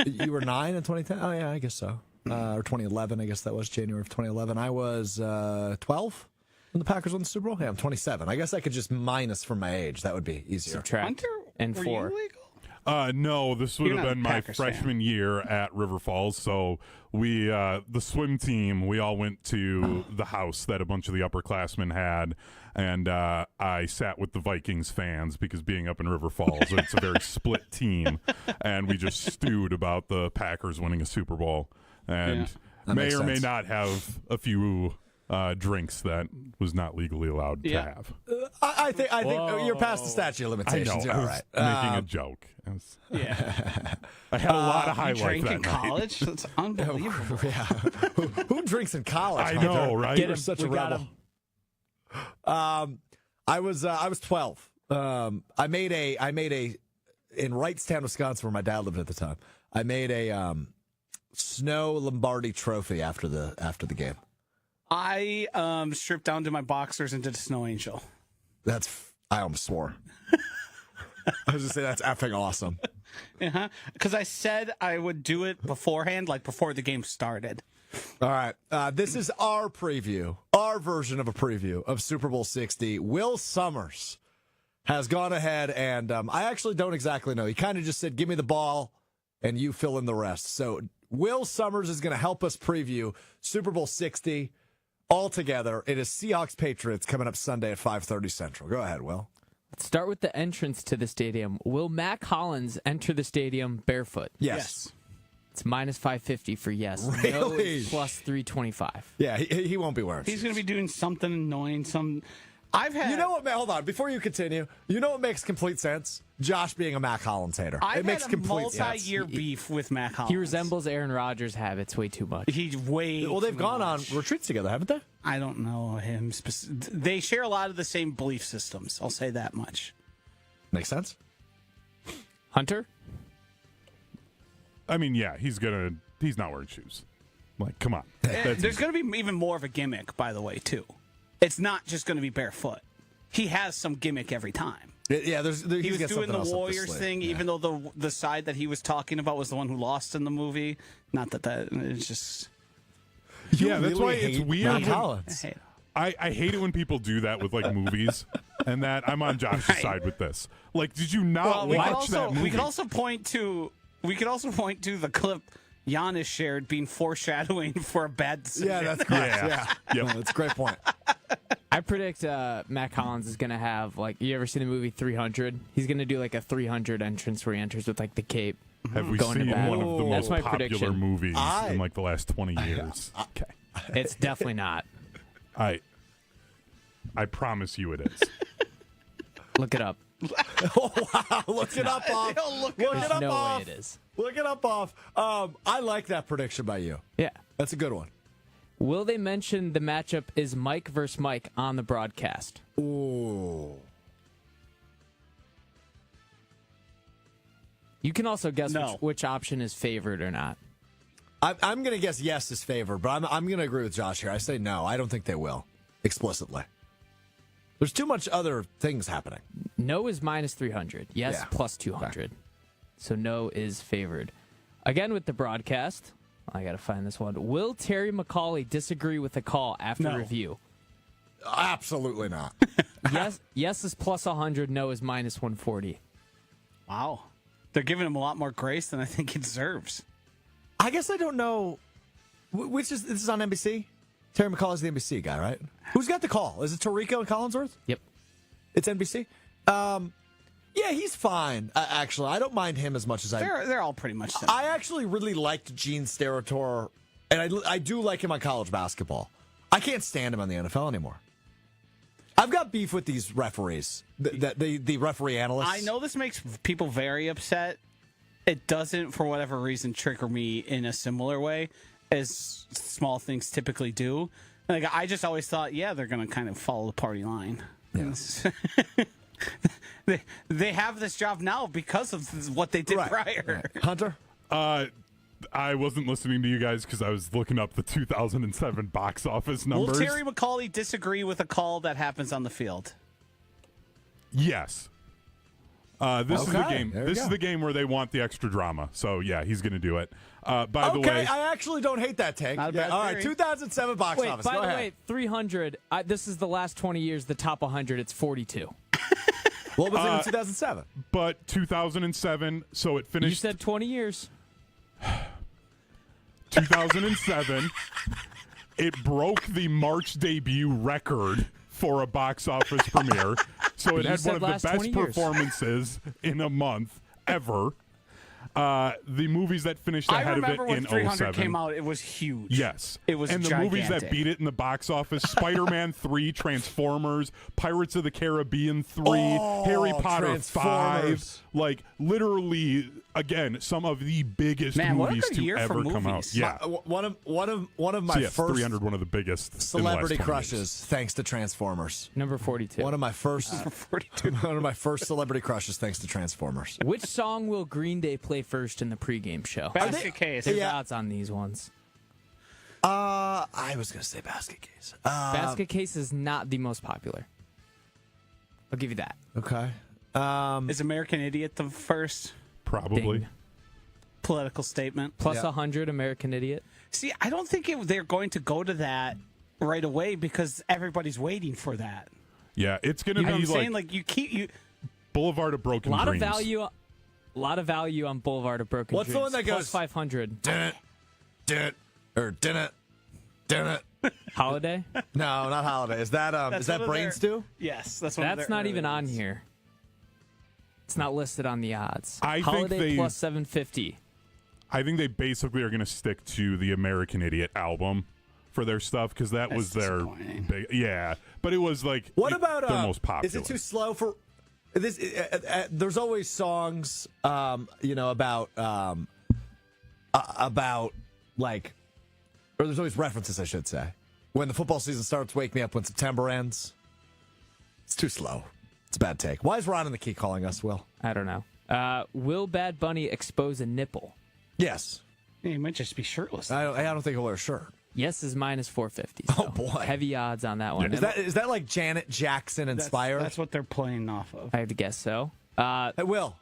You were 9 in 2010? Oh, yeah, I guess so. Or 2011, I guess that was January of 2011. I was 12 when the Packers won the Super Bowl. Yeah, I'm 27. I guess I could just minus from my age. That would be easier. Subtract. Hunter, and were 4. you legal? No, this would You're have not been a my Packers freshman year at River Falls. So we, the swim team, we all went to the house that a bunch of the upperclassmen had, and I sat with the Vikings fans because being up in River Falls, it's a very split team, and we just stewed about the Packers winning a Super Bowl, and may or may not have a few drinks that was not legally allowed to have. I think you're past the statute of limitations. I know. You're all right. Making a joke. Yeah. I had a lot of highlights Drank that in night. college? That's unbelievable. Yeah. Who drinks in college? I Hunter? know, right? You're such a rebel. I was 12. I made a in Wrightstown, Wisconsin, where my dad lived at the time. I made a snow Lombardi trophy after the game. I stripped down to my boxers and did a snow angel. I almost swore. I was just saying that's effing awesome. Because I said I would do it beforehand, like before the game started. All right. This is our preview, our version of a preview of Super Bowl 60. Will Sommers has gone ahead, and I actually don't exactly know. He kind of just said, give me the ball, and you fill in the rest. So Will Sommers is going to help us preview Super Bowl 60 all together. It is Seahawks Patriots coming up Sunday at 5:30 Central. Go ahead, Will. Let's start with the entrance to the stadium. Will Mac Hollins enter the stadium barefoot? Yes. It's minus 550 for yes. Really? No is plus 325. Yeah, he won't be wearing He's going to be doing something annoying. You know what? Hold on. Before you continue, you know what makes complete sense? Josh being a Mac Hollins hater. I've it makes had a complete sense. multi-year beef with Mac Hollins. He resembles Aaron Rodgers' habits way too much. He's way. Well, they've too gone much. on retreats together, haven't they? I don't know him. They share a lot of the same belief systems. I'll say that much. Makes sense. Hunter? I mean, yeah, he's not wearing shoes. Like, come on. There's going to be even more of a gimmick, by the way, too. It's not just going to be barefoot. He has some gimmick every time. Yeah, he was doing the Warriors thing, even though the side that he was talking about was the one who lost in the movie. Not that it's just. Yeah, that's why it's weird. I hate it when people do that with like movies, and that I'm on Josh's side with this. Like, did you not watch that movie? We could also point to the clip Giannis shared being foreshadowing for a bad decision. Yeah, that's correct. Yeah. Yep. That's a great point. I predict Mac Hollins is going to have, like, you ever seen the movie 300? He's going to do, like, a 300 entrance where he enters with, like, the cape. Have we going seen to battle. one of the That's most my popular prediction. movies in, like, the last 20 years? Okay. It's definitely not. I promise you it is. Look it up. Oh, wow. Look it up off. Look it There's up no off. way it is. Look it up off. I like that prediction by you. Yeah. That's a good one. Will they mention the matchup is Mike versus Mike on the broadcast? Ooh. You can also guess No. which option is favored or not. I'm going to guess yes is favored, but I'm going to agree with Josh here. I say no. I don't think they will explicitly. There's too much other things happening. No is minus 300. Yes, Yeah. plus 200. So no is favored. Again with the broadcast, I got to find this one. Will Terry McAulay disagree with the call after review? Absolutely not. Yes is plus 100. No is minus 140. Wow. They're giving him a lot more grace than I think he deserves. I guess I don't know. This is on NBC? Terry McAulay's the NBC guy, right? Who's got the call? Is it Tarico and Collinsworth? Yep. It's NBC? Yeah, he's fine, actually. I don't mind him as much as They're all pretty much similar. I actually really liked Gene Steratore, and I do like him on college basketball. I can't stand him on the NFL anymore. I've got beef with these referees, the referee analysts. I know this makes people very upset. It doesn't, for whatever reason, trigger me in a similar way as small things typically do. Like, I just always thought, yeah, they're going to kind of follow the party line. Yeah. They have this job now because of what they did prior. Right. Hunter? I wasn't listening to you guys because I was looking up the 2007 box office numbers. Will Terry McAulay disagree with a call that happens on the field? Yes. This is the game. This is go. the game where they want the extra drama. So yeah, he's going to do it. By the way, I actually don't hate that take. Not a bad all right, theory. 2007 box office. By Go the ahead. way, 300. This is the last 20 years. The top 100. It's 42. What was it in 2007? but 2007. So it You finished. said 20 years. 2007. It broke the March debut record for a box office premiere. So it You had said one of the last best 20 years. performances in a month ever. The movies that finished I ahead of it remember when in 300 07. came out, it was huge. Yes. It was And the movies that gigantic. beat it in the box office, Spider-Man 3, Transformers, Pirates of the Caribbean 3, Harry Potter 5. Transformers. Like, literally, again, some of the biggest Man, what a movies good to year for ever come out. movies. Yeah. One of my So yes, first 300, one of the biggest celebrity in the last 20 crushes, years. thanks to Transformers. Number 42. One of my first 42. one of my first celebrity crushes, thanks to Transformers. Which song will Green Day play first in the pregame show? Basket case. There's Yeah. odds on these ones. I was gonna say Basket Case. Basket Case is not the most popular. I'll give you that. Okay. Is American Idiot the first Probably. Ding. political statement? Plus 100, American Idiot. See, I don't think they're going to go to that right away because everybody's waiting for that. Yeah, it's going to You know what be I'm saying? like Like, you Boulevard of Broken A lot Dreams. of value on Boulevard of Broken What's the Dreams. one that Plus goes- 500. Didn't it. Holiday? No, not Holiday. Is that That's is that one of Brain their- Stew? Yes, that's one of That's their not even early on ones. here. It's not listed on the odds. I think Holiday they- plus 750. I think they basically are going to stick to the American Idiot album for their stuff because that was their big. Yeah, but it was like what about their most popular. Is it too slow for this? There's always songs, about like, or there's always references, I should say. When the football season starts, wake me up when September ends. It's too slow. It's a bad take. Why is Ron in the key calling us, Will? I don't know. Will Bad Bunny expose a nipple? Yes. Yeah, he might just be shirtless. I don't think he'll wear a shirt. Yes is minus 450. So oh, boy. Heavy odds on that one. Is that like Janet Jackson inspired? That's what they're playing off of. I have to guess so. Hey, Will.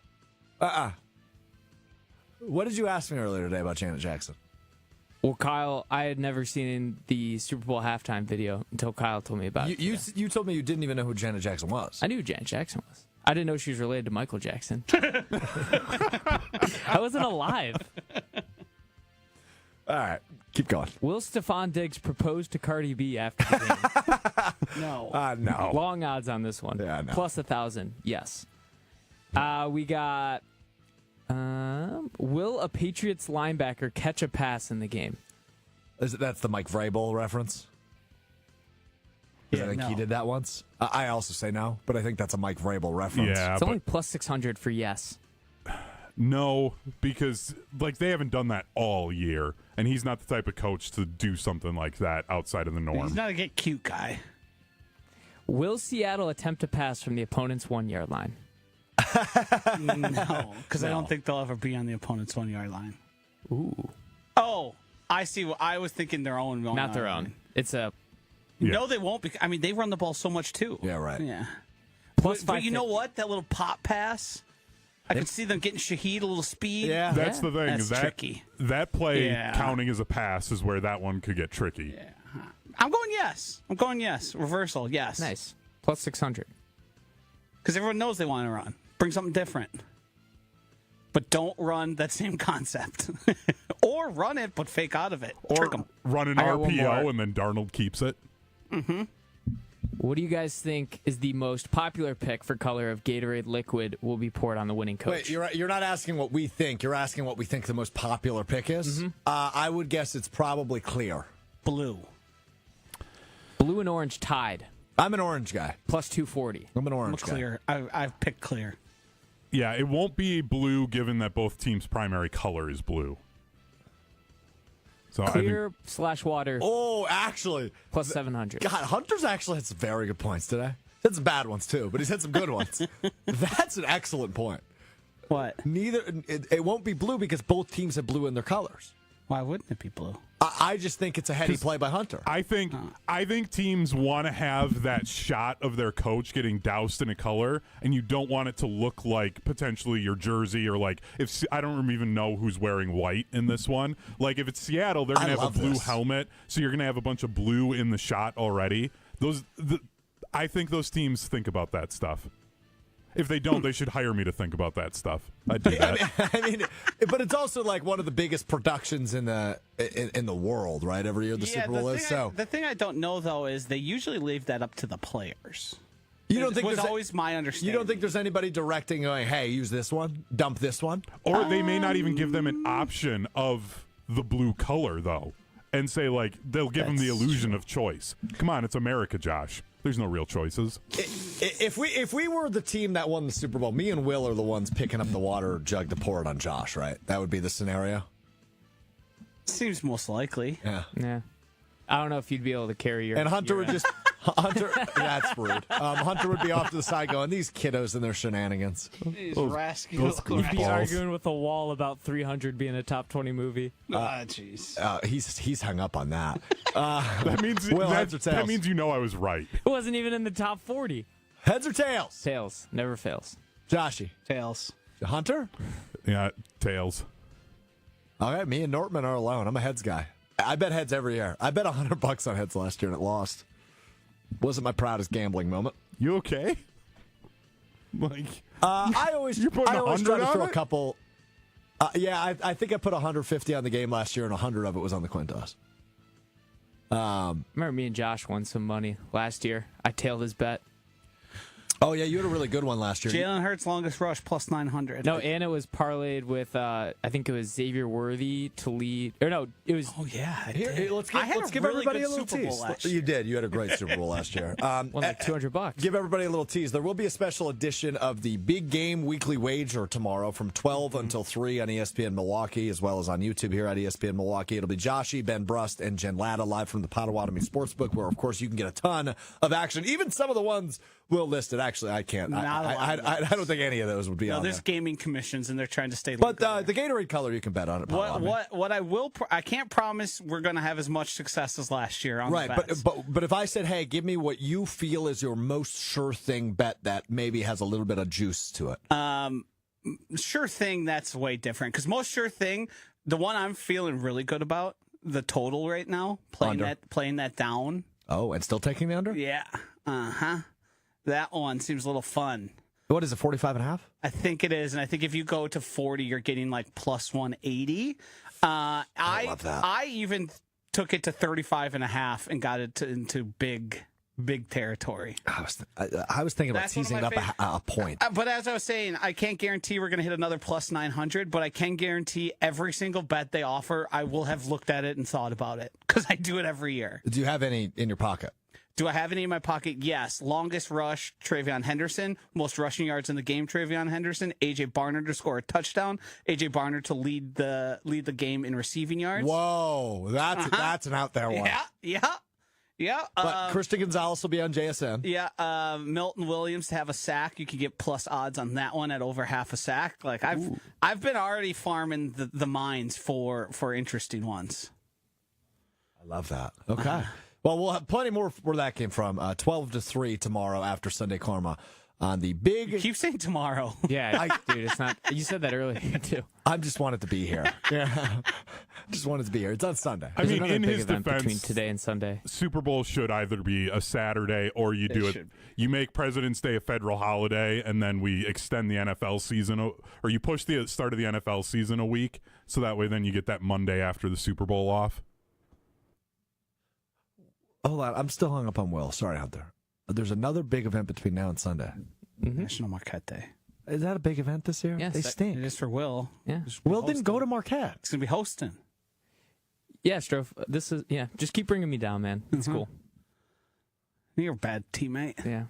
What did you ask me earlier today about Janet Jackson? Well, Kyle, I had never seen the Super Bowl halftime video until Kyle told me about it. You told me you didn't even know who Janet Jackson was. I knew who Janet Jackson was. I didn't know she was related to Michael Jackson. I wasn't alive. All right, keep going. Will Stephon Diggs propose to Cardi B after the game? No. No. Long odds on this one. Yeah, no. Plus 1,000. Yes. We got. Will a Patriots linebacker catch a pass in the game? That's the Mike Vrabel reference? I think he did that once. I also say no, but I think that's a Mike Vrabel reference. Yeah, it's only plus 600 for yes. No, because they haven't done that all year, and he's not the type of coach to do something like that outside of the norm. He's not a get cute guy. Will Seattle attempt to pass from the opponent's 1-yard line? No, because I don't think they'll ever be on the opponent's 1-yard line. Ooh. Oh, I see. I was thinking their own. Not their own. It's a. Yeah. No, they won't. They run the ball so much too. Yeah, right. Yeah. Plus But you know what? That little pop pass. I could see them getting Shaheed a little speed. Yeah. That's the thing. That's tricky. That play counting as a pass is where that one could get tricky. Yeah. I'm going yes. Reversal, yes. Nice. Plus 600. Because everyone knows they want to run. Bring something different. But don't run that same concept. Or run it, but fake out of it. Or Trick them. run an RPO and then Darnold keeps it. Mm-hmm. What do you guys think is the most popular pick for color of Gatorade liquid will be poured on the winning coach? Wait, you're not asking what we think. You're asking what we think the most popular pick is? Mm-hmm. I would guess it's probably clear. Blue. Blue and orange tied. I'm an orange guy. Plus 240. I'm an orange guy. Clear. I've picked clear. Yeah, it won't be blue given that both teams' primary color is blue. So Clear / water. Oh, actually. Plus 700. God, Hunter's actually had some very good points today. He's had some bad ones, too, but he's had some good ones. That's an excellent point. What? It won't be blue because both teams have blue in their colors. Why wouldn't it be blue? I just think it's a heady play by Hunter. I think teams want to have that shot of their coach getting doused in a color, and you don't want it to look like potentially your jersey or if I don't even know who's wearing white in this one. Like if it's Seattle, they're going to have a blue helmet, so you're going to have a bunch of blue in the shot already. I think those teams think about that stuff. If they don't, they should hire me to think about that stuff. I'd do that. But it's also like one of the biggest productions in the world, right? Every year the Super Bowl is. The thing I don't know though is they usually leave that up to the players. You don't think was always my understanding. You don't think there's anybody directing, going, "Hey, use this one, dump this one," or they may not even give them an option of the blue color though, and say they'll give them the illusion of choice. Come on, it's America, Josh. There's no real choices. If we were the team that won the Super Bowl, me and Will are the ones picking up the water jug to pour it on Josh, right? That would be the scenario. Seems most likely. Yeah. I don't know if you'd be able to carry your. And Hunter would just. That's rude. Hunter would be off to the side going, these kiddos and their shenanigans. These rascals. You'd be arguing with a wall about 300 being a top 20 movie. Jeez. He's hung up on that. That means that means you know I was right. It wasn't even in the top 40. Heads or tails? Tails. Never fails. Joshy. Tails. Hunter? Yeah, tails. All right, me and Nortman are alone. I'm a heads guy. I bet heads every year. I bet $100 on heads last year and it lost. Wasn't my proudest gambling moment. You okay? I always try to throw a couple. I think I put 150 on the game last year, and 100 of it was on the coin toss. Remember me and Josh won some money last year. I tailed his bet. Oh, yeah, you had a really good one last year. Jalen Hurts longest rush plus 900. No, and it was parlayed with I think it was Xavier Worthy to lead. Or no, it was. Oh yeah. Here, let's give really everybody good a little Super Bowl tease. last year. You did. You had a great Super Bowl last year. Won like $200. Give everybody a little tease. There will be a special edition of the Big Game Weekly Wager tomorrow from 12 until 3 on ESPN Milwaukee, as well as on YouTube here at ESPN Milwaukee. It'll be Joshy, Ben Brust, and Jen Latta live from the Potawatomi Sportsbook, where, of course, you can get a ton of action. Even some of the ones we'll list it. Actually, I can't. I don't think any of those would be on there's there. gaming commissions, and they're trying to stay. But the Gatorade color, you can bet on it. What I will, I can't promise we're going to have as much success as last year on right, the bets. but if I said, hey, give me what you feel is your most sure thing bet that maybe has a little bit of juice to it. Sure thing, that's way different because most sure thing, the one I'm feeling really good about, the total right now, playing that down. Oh, and still taking the under? Yeah, that one seems a little fun. What is it, 45.5? I think it is, and I think if you go to 40, you're getting like plus 180. I love that. I even took it to 35.5 and got it into big territory. I was thinking about That's teasing it up a point. But as I was saying, I can't guarantee we're going to hit another plus 900, but I can guarantee every single bet they offer, I will have looked at it and thought about it because I do it every year. Do you have any in your pocket? Do I have any in my pocket? Yes. Longest rush, Travion Henderson. Most rushing yards in the game, Travion Henderson. A.J. Barner to score a touchdown. A.J. Barner to lead the game in receiving yards. Whoa, that's an out there one. Yeah. But Christian Gonzalez will be on JSN. Yeah. Milton Williams to have a sack. You could get plus odds on that one at over half a sack. Like I've been already farming the mines for interesting ones. I love that. Okay. Well, we'll have plenty more where that came from. 12 to 3 tomorrow after Sunday Karma on the big. You keep saying tomorrow. Yeah, dude, it's not. You said that earlier too. I just wanted to be here. Yeah, just wanted to be here. It's on Sunday. I mean, in his event defense, between today and Sunday, Super Bowl should either be a Saturday or you do it. You make President's Day a federal holiday, and then we extend the NFL season, or you push the start of the NFL season a week, so that way then you get that Monday after the Super Bowl off. Hold on, I'm still hung up on Will. Sorry, Hunter. There's another big event between now and Sunday. National Marquette Day. Is that a big event this year? Yes, they stink. It is for Will. Yeah. Will didn't go to Marquette. It's going to be hosting. Yeah, Strouf. This is Just keep bringing me down, man. It's cool. You're a bad teammate. Yeah.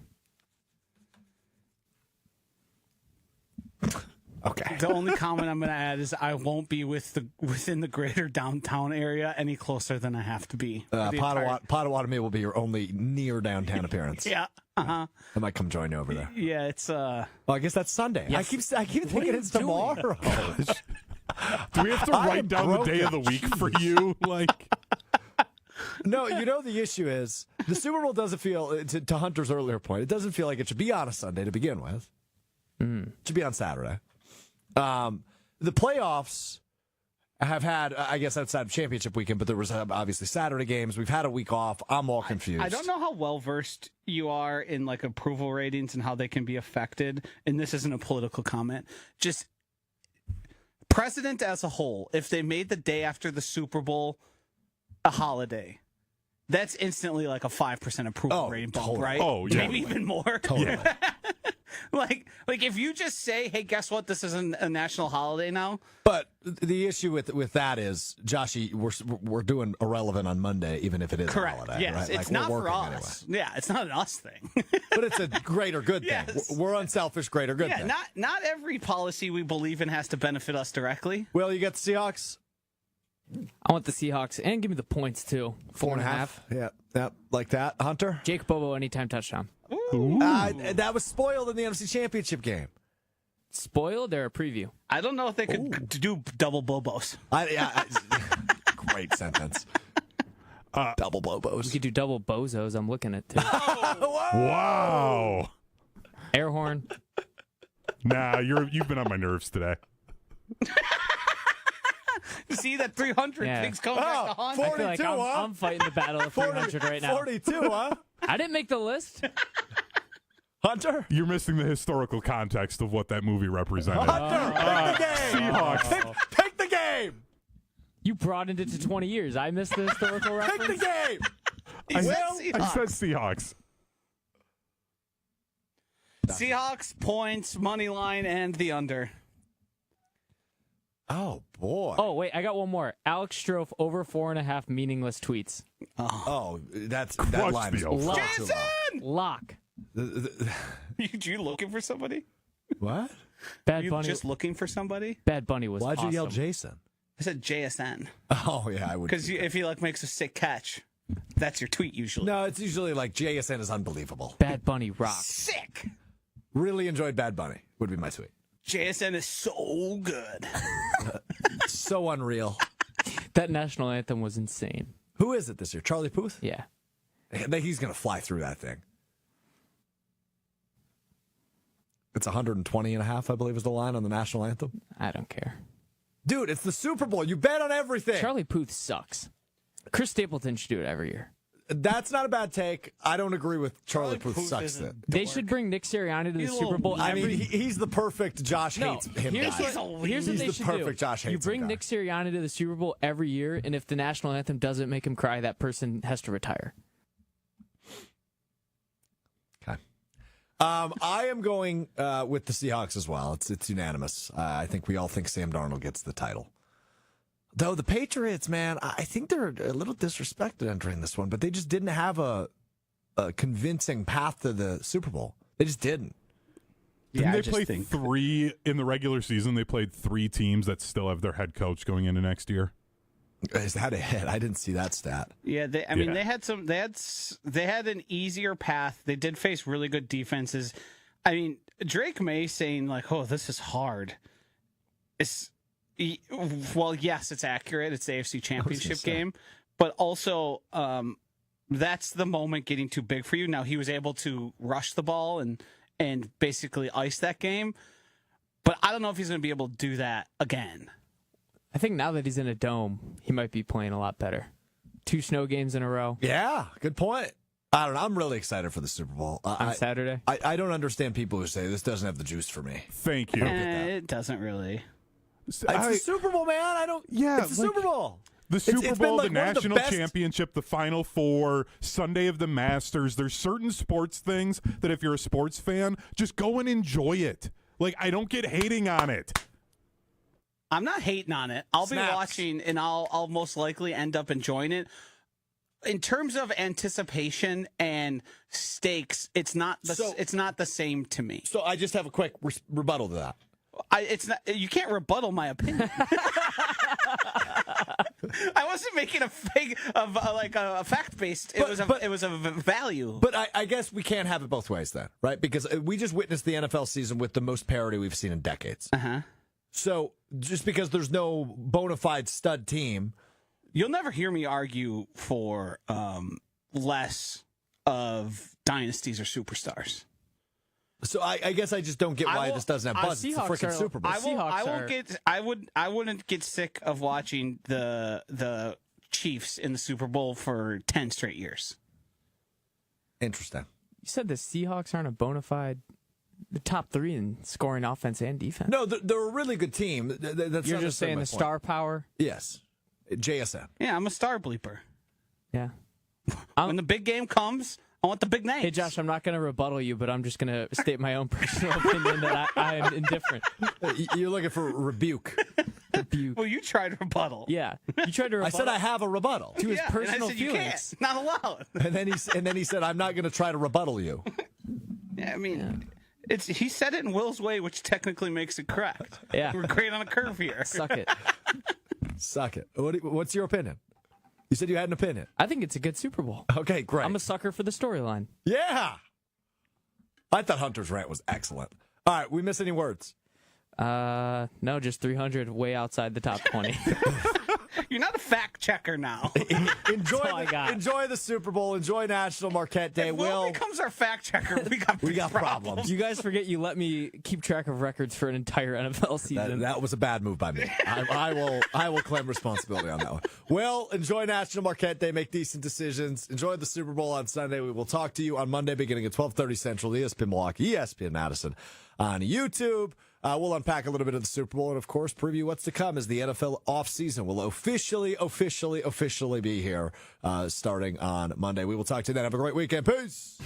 Okay. The only comment I'm going to add is I won't be within the greater downtown area any closer than I have to be. Potawatomi will be your only near downtown appearance. Yeah. I might come join you over there. Yeah, it's Well, I guess that's Sunday. Yes. I keep thinking it's tomorrow. Do we have to write down the day of the week for you? Like, no, the issue is the Super Bowl doesn't feel, to Hunter's earlier point, it doesn't feel like it should be on a Sunday to begin with. It should be on Saturday. The playoffs have had, I guess, outside of championship weekend, but there was obviously Saturday games. We've had a week off. I'm all confused. I don't know how well versed you are in like approval ratings and how they can be affected. And this isn't a political comment. Just precedent as a whole. If they made the day after the Super Bowl a holiday, that's instantly like a 5% approval rating bump, totally. right? Oh, yeah. Maybe even more. Totally. Like if you just say, hey, guess what? This isn't a national holiday now. But the issue with that is, Joshy, we're doing irrelevant on Monday, even if it is Correct. a holiday. Yes, right? it's Like, not we're for working us. anyway. Yeah, it's not an us thing. But it's a greater good thing. Yes. We're unselfish, greater good Yeah, thing. not every policy we believe in has to benefit us directly. Well, you got the Seahawks? I want the Seahawks, and give me the points too. 4.5. Yeah, like that. Hunter? Jake Bobo anytime touchdown. That was spoiled in the NFC Championship game. Spoiled or a preview? I don't know if they could do double bobos. Great sentence. Double Bobos. We could do double bozos. I'm looking at too. wow. Air horn. Nah, you've been on my nerves today. See that 300 things coming back to haunt. I feel like I'm fighting the battle of 300 right now. 42, huh? I didn't make the list. Hunter? You're missing the historical context of what that movie represented. Hunter, pick the game. Seahawks. Pick the game. You broadened it to 20 years. I missed the historical Pick reference. the game. I said Seahawks. Seahawks, points, money line, and the under. Oh, boy. Oh, wait, I got one more. Alex Strouf over 4.5 meaningless tweets. Oh, that Crushed line is the over. Lock. Jason! Lock. You looking for somebody? What? Bad You Bunny. just looking for somebody? Bad Bunny was Why'd awesome. you yell Jason? I said JSN. Oh, yeah, I would. Because if he makes a sick catch, that's your tweet usually. No, it's usually like JSN is unbelievable. Bad Bunny rocks. Sick. Really enjoyed Bad Bunny, would be my tweet. JSN is so good. So unreal. That national anthem was insane. Who is it this year? Charlie Puth? Yeah. He's going to fly through that thing. It's 120.5, I believe, is the line on the national anthem. I don't care. Dude, it's the Super Bowl. You bet on everything. Charlie Puth sucks. Chris Stapleton should do it every year. That's not a bad take. I don't agree with Charlie Puth sucks. is a They should bring Nick Sirianni to the He's a Super Bowl. I mean, every he's the perfect Josh No, hates him here's guy. what He's they the should perfect do. Josh hates You him bring guy. Nick Sirianni to the Super Bowl every year, and if the national anthem doesn't make him cry, that person has to retire. Okay. I am going with the Seahawks as well. It's unanimous. I think we all think Sam Darnold gets the title. Though the Patriots, man, I think they're a little disrespected entering this one, but they just didn't have a convincing path to the Super Bowl. They just didn't. Didn't I they just play think- 3 in the regular season? They played 3 teams that still have their head coach going into next year. Is that a hit? I didn't see that stat. Yeah, they had an easier path. They did face really good defenses. I mean, Drake May saying like, "Oh, this is hard." Well, yes, it's accurate. It's the AFC Championship game, but also that's the moment getting too big for you. Now he was able to rush the ball and basically ice that game, but I don't know if he's going to be able to do that again. I think now that he's in a dome, he might be playing a lot better. 2 snow games in a row Yeah, good point. I don't know. I'm really excited for the Super Bowl. on Saturday. I don't understand people who say this doesn't have the juice for me. Thank you. It doesn't really. It's the Super Bowl, man. It's the Super Bowl. The Super It's been Bowl, like the one of the national best- championship, the Final Four, Sunday of the Masters. There's certain sports things that if you're a sports fan, just go and enjoy it. Like, I don't get hating on it. I'm not hating on it. I'll Snaps. be watching, and I'll most likely end up enjoying it. In terms of anticipation and stakes, it's not the same to me. So I just have a quick rebuttal to that. It's not. You can't rebuttal my opinion. I wasn't making a fake of a fact based. It was a value. But I guess we can't have it both ways then, right? Because we just witnessed the NFL season with the most parity we've seen in decades. So just because there's no bona fide stud team, You'll never hear me argue for less of dynasties or superstars. so I guess I just don't get why this doesn't have buzz. It's the Seahawks freaking are- Super Bowl. I wouldn't get sick of watching the Chiefs in the Super Bowl for 10 straight years. Interesting. You said the Seahawks aren't a bona fide the top 3 in scoring offense and defense. No, they're a really good team. That's You're not just saying necessarily my the point. star power. Yes. JSN. Yeah, I'm a star bleeper. Yeah. When the big game comes, I want the big names. Hey, Josh, I'm not going to rebuttal you, but I'm just going to state my own personal opinion that I am indifferent. You're looking for rebuke. Well, you tried to rebuttal. Yeah. You tried to I rebuttal said I have a rebuttal. to his Yeah, and I personal said, you feelings. can't. Not allowed. And then he said, I'm not going to try to rebuttal you. Yeah, I mean, he said it in Will's way, which technically makes it correct. Yeah. We're great on a curve here. Suck it. Suck it. What's your opinion? You said you had an opinion. I think it's a good Super Bowl. Okay, great. I'm a sucker for the storyline. Yeah. I thought Hunter's rant was excellent. All right, we miss any words? No, just 300 way outside the top 20. You're not a fact checker now. Enjoy all I got. enjoy the Super Bowl. Enjoy National Marquette Day. If Will becomes our fact checker, we got problems. You guys forget you let me keep track of records for an entire NFL season. That was a bad move by me. I will claim responsibility on that one. Well, enjoy National Marquette Day. Make decent decisions. Enjoy the Super Bowl on Sunday. We will talk to you on Monday beginning at 12:30 Central, ESPN Milwaukee, ESPN Madison on YouTube. We'll unpack a little bit of the Super Bowl and, of course, preview what's to come as the NFL offseason will officially be here starting on Monday. We will talk to you then. Have a great weekend. Peace.